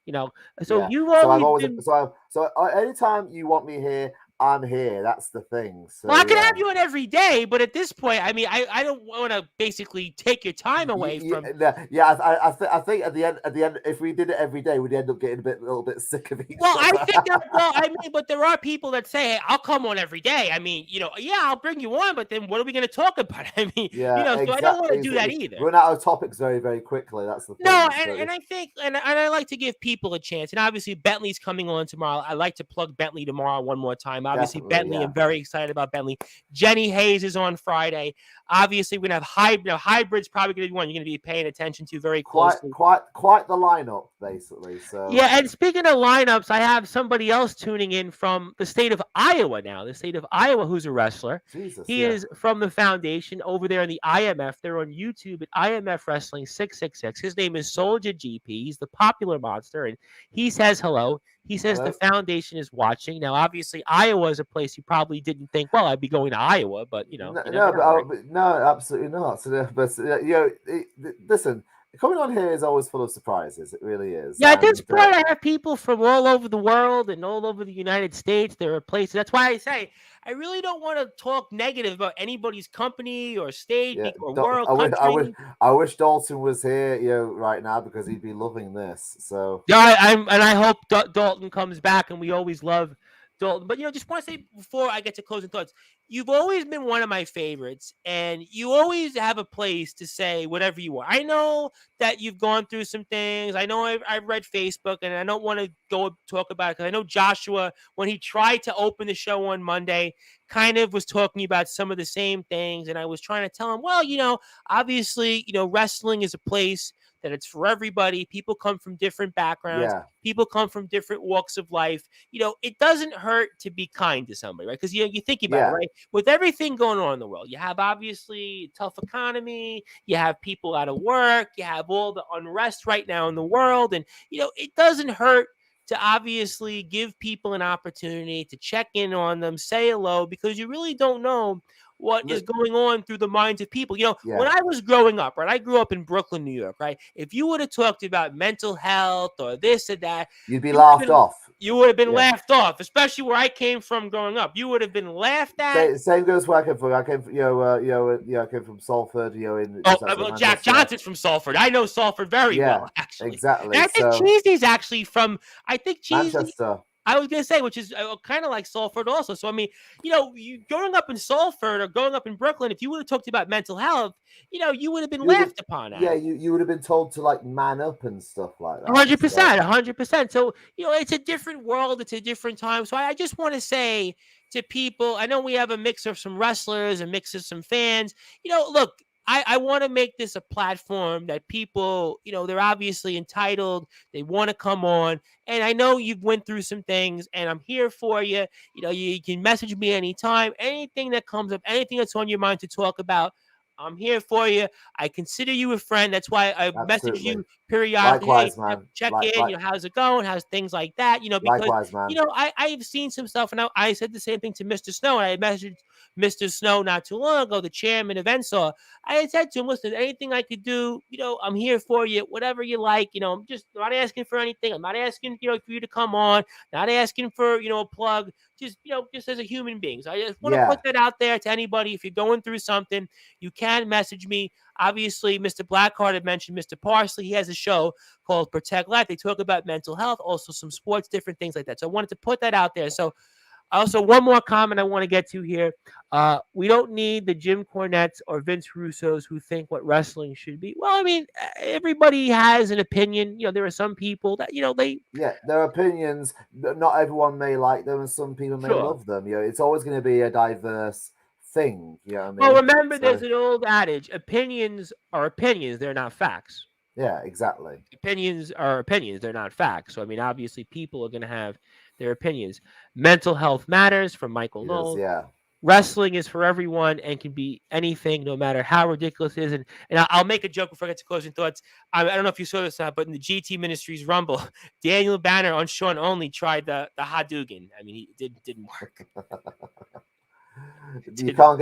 You know, so Yeah. you've So I've always always been. anytime you want me here, I'm here. That's the thing. Well, So I could yeah. have you in every day, but at this point, I mean, I don't want to basically take your time away from. I think at the end, if we did it every day, we'd end up getting a little bit sick of each Well, I other. think that. Well, I mean, but there are people that say, "Hey, I'll come on every day." I mean, yeah, I'll bring you on, but then what are we going to talk about? I mean, Yeah, so I don't want to exactly. do that either. Run out of topics very, very quickly. That's the No, thing. So and I think and I like to give people a chance. And obviously Bentley's coming on tomorrow. I like to plug Bentley tomorrow one more time. Obviously definitely, Bentley, yeah. I'm very excited about Bentley. Jenny Hayes is on Friday. Obviously we're gonna have hybrid's probably gonna be one you're gonna be paying attention to very Quite, closely. quite the lineup, basically. So Yeah, and speaking of lineups, I have somebody else tuning in from the state of Iowa now. The state of Iowa, who's a wrestler. Jesus, He yeah. is from the foundation over there in the IMF. They're on YouTube at IMF Wrestling 666. His name is Soldier GP. He's the popular monster, and he says hello. He says the Hello. foundation is watching. Now, obviously, Iowa is a place you probably didn't think, well, I'd be going to Iowa, but, you No, never know, right? no, absolutely not. So, listen, coming on here is always full of surprises. It really is. Yeah, at this And point, I have people from all over the world and all over the United States. There are places. That's why I say I really don't want to talk negative about anybody's company or state yeah, or world, I wish, country. I wish Dalton was here, right now because he'd be loving this. So Yeah, and I hope Dalton comes back, and we always love Dalton. But just want to say before I get to closing thoughts, you've always been one of my favorites, and you always have a place to say whatever you want. I know that you've gone through some things. I know I've read Facebook, and I don't want to go talk about it because I know Joshua, when he tried to open the show on Monday, kind of was talking about some of the same things, and I was trying to tell him, well, obviously, wrestling is a place that it's for everybody. People come from different backgrounds. yeah, People come from different walks of life. It doesn't hurt to be kind to somebody, right? Because you think about it, yeah, right? With everything going on in the world, you have obviously a tough economy. You have people out of work. You have all the unrest right now in the world, and it doesn't hurt to obviously give people an opportunity to check in on them, say hello, because you really don't know what is going on through the minds of people. When yeah. I was growing up, right, I grew up in Brooklyn, New York, right? If you would have talked about mental health or this or that, You'd be you would have laughed been off. you would have been Yeah. laughed off, especially where I came from growing up. You would have been laughed at. Same goes where I came from. I came from, I came from Salford, in Oh, just outside well, Jack Manchester. Johnson's from Salford. I know Salford very Yeah, well, actually. exactly. And I think So Cheesy's actually from. I think Cheesy. Manchester. I was gonna say, which is kind of like Salford also. So I mean, you growing up in Salford or growing up in Brooklyn, if you would have talked about mental health, you would have been You would have, laughed upon yeah, at it. you would have been told to like man up and stuff like that. 100%, 100%. So, it's a different world. It's a different time. So I just want to say to people, I know we have a mix of some wrestlers, a mix of some fans. Look, I want to make this a platform that people, they're obviously entitled. They want to come on. And I know you've went through some things, and I'm here for you. You can message me anytime. Anything that comes up, anything that's on your mind to talk about, I'm here for you. I consider you a friend. That's why I message Absolutely. you periodically. Hey, Likewise, man. check in. How's it going? How's things like that? Because Likewise, man. I've seen some stuff, and I said the same thing to Mr. Snow. And I messaged Mr. Snow not too long ago, the chairman of NSAW. I had said to him, listen, anything I could do, I'm here for you, whatever you like. I'm just not asking for anything. I'm not asking, for you to come on, not asking for, a plug, just as a human being. So I just want to put that out there to anybody. If you're going through something, you can message me. Obviously, Mr. Blackheart had mentioned Mr. Parsley. He has a show called Protect Life. They talk about mental health, also some sports, different things like that. So I wanted to put that out there. So Also, one more comment I want to get to here. We don't need the Jim Cornettes or Vince Russos who think what wrestling should be. Well, I mean, everybody has an opinion. There are some people that they their opinions. Not everyone may like them, and some people may sure. love them. It's always going to be a diverse thing. You know what I Well, mean? remember, So there's an old adage: opinions are opinions; they're not facts. yeah, exactly. Opinions are opinions; they're not facts. So, I mean, obviously, people are going to have their opinions. Mental health matters, from Michael It is. Knoll. Yeah. Wrestling is for everyone and can be anything, no matter how ridiculous it is. And I'll make a joke before I get to closing thoughts. I don't know if you saw this, but in the GT Ministries Rumble, Daniel Banner on Sean Only tried the Hadouken. I mean, he didn't work. You Didn't can't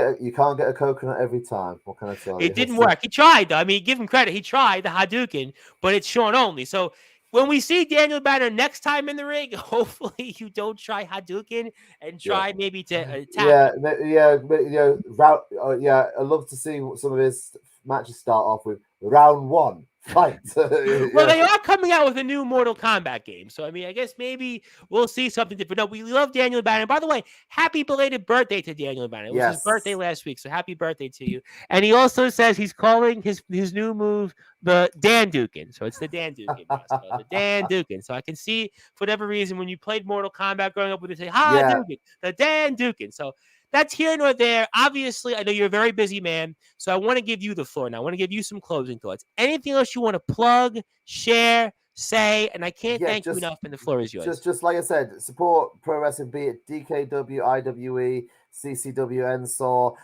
get a coconut every time. What can I tell It you? didn't work. He tried, though. I mean, give him credit. He tried the Hadouken, but it's Sean Only. So when we see Daniel Banner next time in the ring, hopefully you don't try Hadouken and Yeah. try maybe to attack Yeah, him. yeah, yeah. I love to see some of his matches start off with round one fight. Well, Yeah, they are coming out with a new Mortal Kombat game, so I mean, I guess maybe we'll see something different. No, we love Daniel Banner. By the way, happy belated birthday to Daniel Banner. It was his birthday yes. last week, so happy birthday to you. And he also says he's calling his new move the Dan Dukin. So it's the Dan Dukin now. So the Dan Dukin. So I can see for whatever reason when you played Mortal Kombat growing up, would say Ha Yeah, Dukin, the Dan Dukin. So that's here nor there. Obviously, I know you're a very busy man, so I want to give you the floor now. I want to give you some closing thoughts. Anything else you want to plug, share, say? And I can't yeah. thank you enough, and the floor is yours. Just like I said, support pro wrestling. Be it DKW, IWE, CCW, NSOR.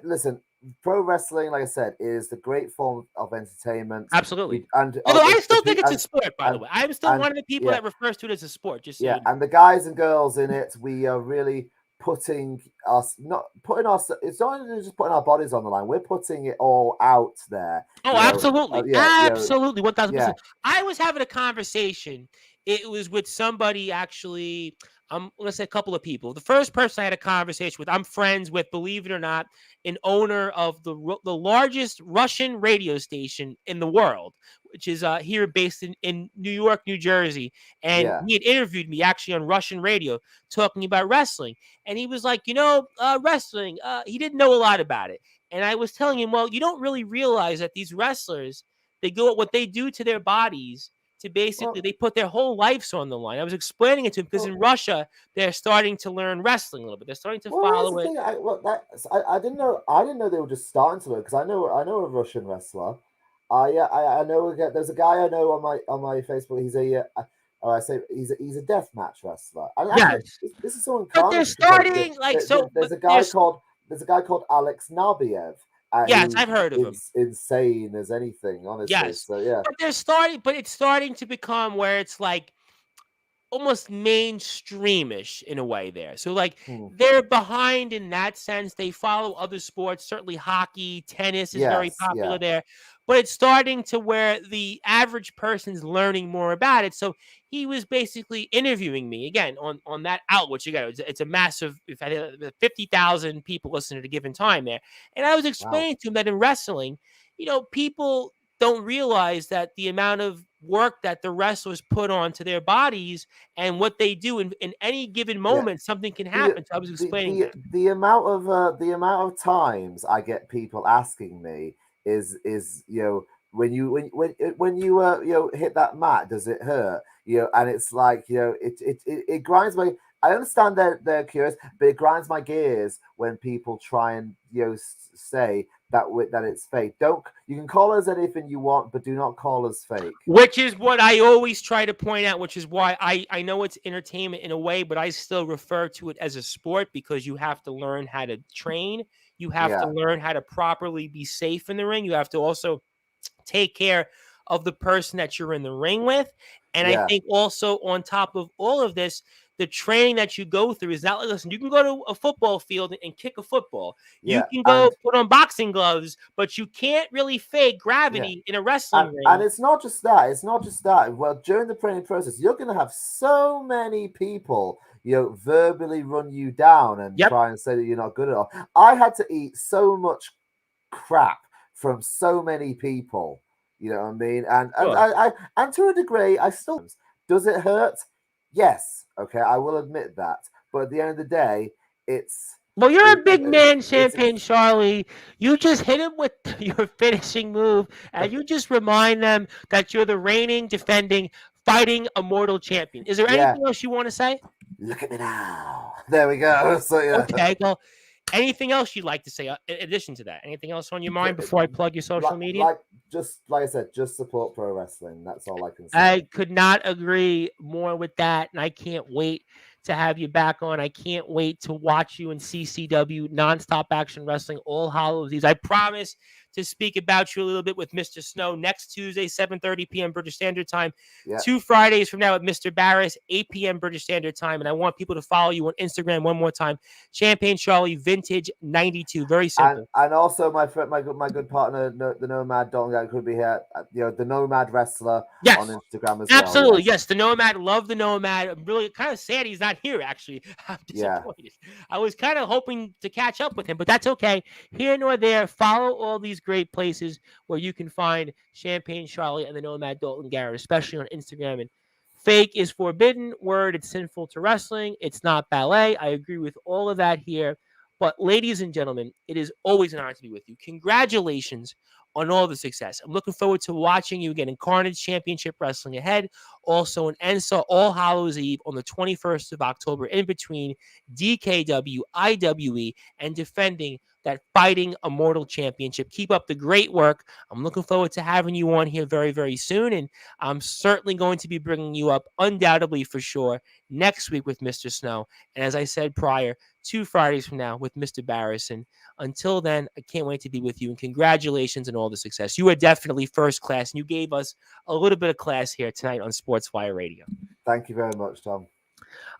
Listen, pro wrestling, like I said, is the great form of entertainment. Absolutely. And Although I still think it's a sport, by the and way. I'm still and one of the people yeah, that refers to it as a sport, just so yeah, you know. and the guys and girls in it, we are really putting us not putting us. It's not even just putting our bodies on the line. We're putting it all out there. Oh, absolutely. Yeah, Absolutely. yeah. 1000%. I was having a conversation. It was with somebody actually. Let's say a couple of people. The first person I had a conversation with, I'm friends with, believe it or not, an owner of the largest Russian radio station in the world, which is here based in New York, New Jersey. And Yeah. he had interviewed me actually on Russian radio talking about wrestling. And he was like, wrestling, he didn't know a lot about it. And I was telling him, well, you don't really realize that these wrestlers, they go what they do to their bodies to basically Well, they put their whole lives on the line. I was explaining it to him because well, in Russia they're starting to learn wrestling a little bit. They're starting to well, here's follow the it. thing. I didn't know. I didn't know they were just starting to learn because I know a Russian wrestler. I know. There's a guy I know on my Facebook. I say he's a death match wrestler. And actually, Yes, this is someone but they're Carnage should probably. starting like so. But There's a guy called Alex Narbiev, yes, who's I've heard of them. insane as anything, honestly. Yes, So yeah. but they're starting. But it's starting to become where it's like almost mainstreamish in a way there. So like Hmm. they're behind in that sense. They follow other sports, certainly hockey, tennis is very Yes. popular Yeah. there. But it's starting to where the average person's learning more about it. So he was basically interviewing me again on that outlet, which again it's a massive. If I 50,000 people listen at a given time there, and I was Wow. explaining to him that in wrestling, people don't realize that the amount of work that the wrestlers put onto their bodies and what they do in any given Yeah. moment, something can the happen. So I was the explaining the that. the amount of times I get people asking me is when you hit that mat, does it hurt? And it's like it grinds my. I understand they're curious, but it grinds my gears when people try and say that it's fake. Don't You can call us anything you want, but do not call us fake. Which is what I always try to point out, which is why I know it's entertainment in a way, but I still refer to it as a sport because you have to learn how to train. You have to Yeah, learn how to properly be safe in the ring. You have to also take care of the person that you're in the ring with. And I yeah, think also on top of all of this, the training that you go through is not like, listen, you can go to a football field and kick a football. You yeah, can go and put on boxing gloves, but you can't really fake yeah. gravity in a wrestling And ring. it's not just that. It's not just that. Well, during the training process, you're going to have so many people, verbally run you down and Yep. try and say that you're not good enough. I had to eat so much crap from so many people. You know what I mean? Sure. And to a degree, I still. Does it hurt? Yes. Okay, I will admit that. But at the end of the day, it's Well, you're a big man, it's Champagne Charlie. You just hit him with your finishing move, and you just remind them that you're the reigning, defending, fighting immortal champion. Is there yeah. anything else you want to say? Look at me now. There we go. So yeah. Okay, well, anything else you'd like to say in addition to that? Anything else on your mind before I plug your social media? Just like I said, just support pro wrestling. That's all I can say. I could not agree more with that, and I can't wait to have you back on. I can't wait to watch you in CCW, Nonstop Action Wrestling, All Hallows Eve. I promise to speak about you a little bit with Mr. Snow next Tuesday, 7:30 p.m. British Standard Time. Yeah. 2 Fridays from now with Mr. Barris, 8 p.m. British Standard Time. And I want people to follow you on Instagram one more time. Champagne Charlie Vintage 92. Very simple. And also my friend, my good partner, the Nomad Don, could be here. The Nomad Wrestler on Instagram as well. Absolutely, yes. The Nomad, love the Nomad. I'm really kind of sad he's not here, actually. I'm disappointed. I was kind of hoping to catch up with him, but that's okay. Here nor there. Follow all these great places where you can find Champagne Charlie and the Nomad Dalton Garrett, especially on Instagram. And fake is forbidden. Word, it's sinful to wrestling. It's not ballet. I agree with all of that here. But ladies and gentlemen, it is always an honor to be with you. Congratulations on all the success. I'm looking forward to watching you again in Carnage Championship Wrestling ahead. Also in ENSA All Hallows Eve on the 21st of October in between DKW, IWE, and defending that Fighting Immortal Championship. Keep up the great work. I'm looking forward to having you on here very, very soon. And I'm certainly going to be bringing you up undoubtedly for sure next week with Mr. Snow. And as I said prior, 2 Fridays from now with Mr. Barris. And until then, I can't wait to be with you. And congratulations on all the success. You are definitely first class. And you gave us a little bit of class here tonight on Sportswire Radio. Thank you very much, Tom.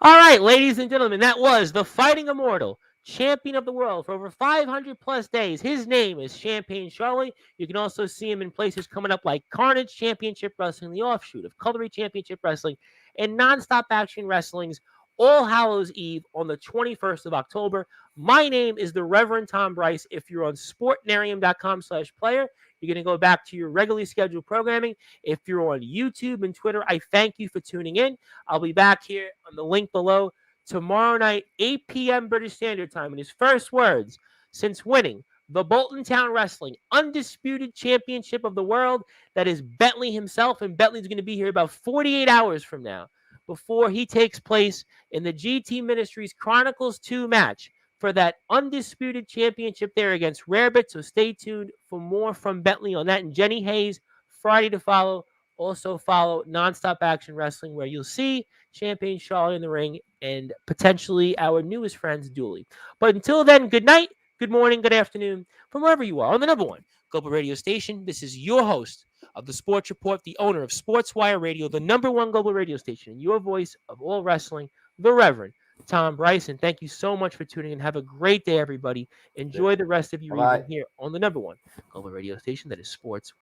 All right, ladies and gentlemen, that was the Fighting Immortal, champion of the world for over 500 plus days. His name is Champagne Charlie. You can also see him in places coming up like Carnage Championship Wrestling, the offshoot of Cutlery Championship Wrestling, and Nonstop Action Wrestling's All Hallows Eve on the 21st of October. My name is the Reverend Tom Bryce. If you're on sportnarium.com/player, you're going to go back to your regularly scheduled programming. If you're on YouTube and Twitter, I thank you for tuning in. I'll be back here on the link below tomorrow night, 8 p.m. British Standard Time. And his first words since winning the Bolton Town Wrestling Undisputed Championship of the World, that is Bentley himself. And Bentley's going to be here about 48 hours from now before he takes place in the GT Ministries Chronicles 2 match for that undisputed championship there against Rarebit. So stay tuned for more from Bentley on that. And Jenny Hayes, Friday to follow. Also follow Nonstop Action Wrestling, where you'll see Champagne Charlie in the ring and potentially our newest friends, Dooley. But until then, good night, good morning, good afternoon, from wherever you are on the number one global radio station. This is your host of the Sports Report, the owner of Sportswire Radio, the number one global radio station, and your voice of all wrestling, the Reverend Tom Bryson. Thank you so much for tuning in. Have a great day, everybody. Enjoy the rest of your evening here on the number one global radio station, that is Sports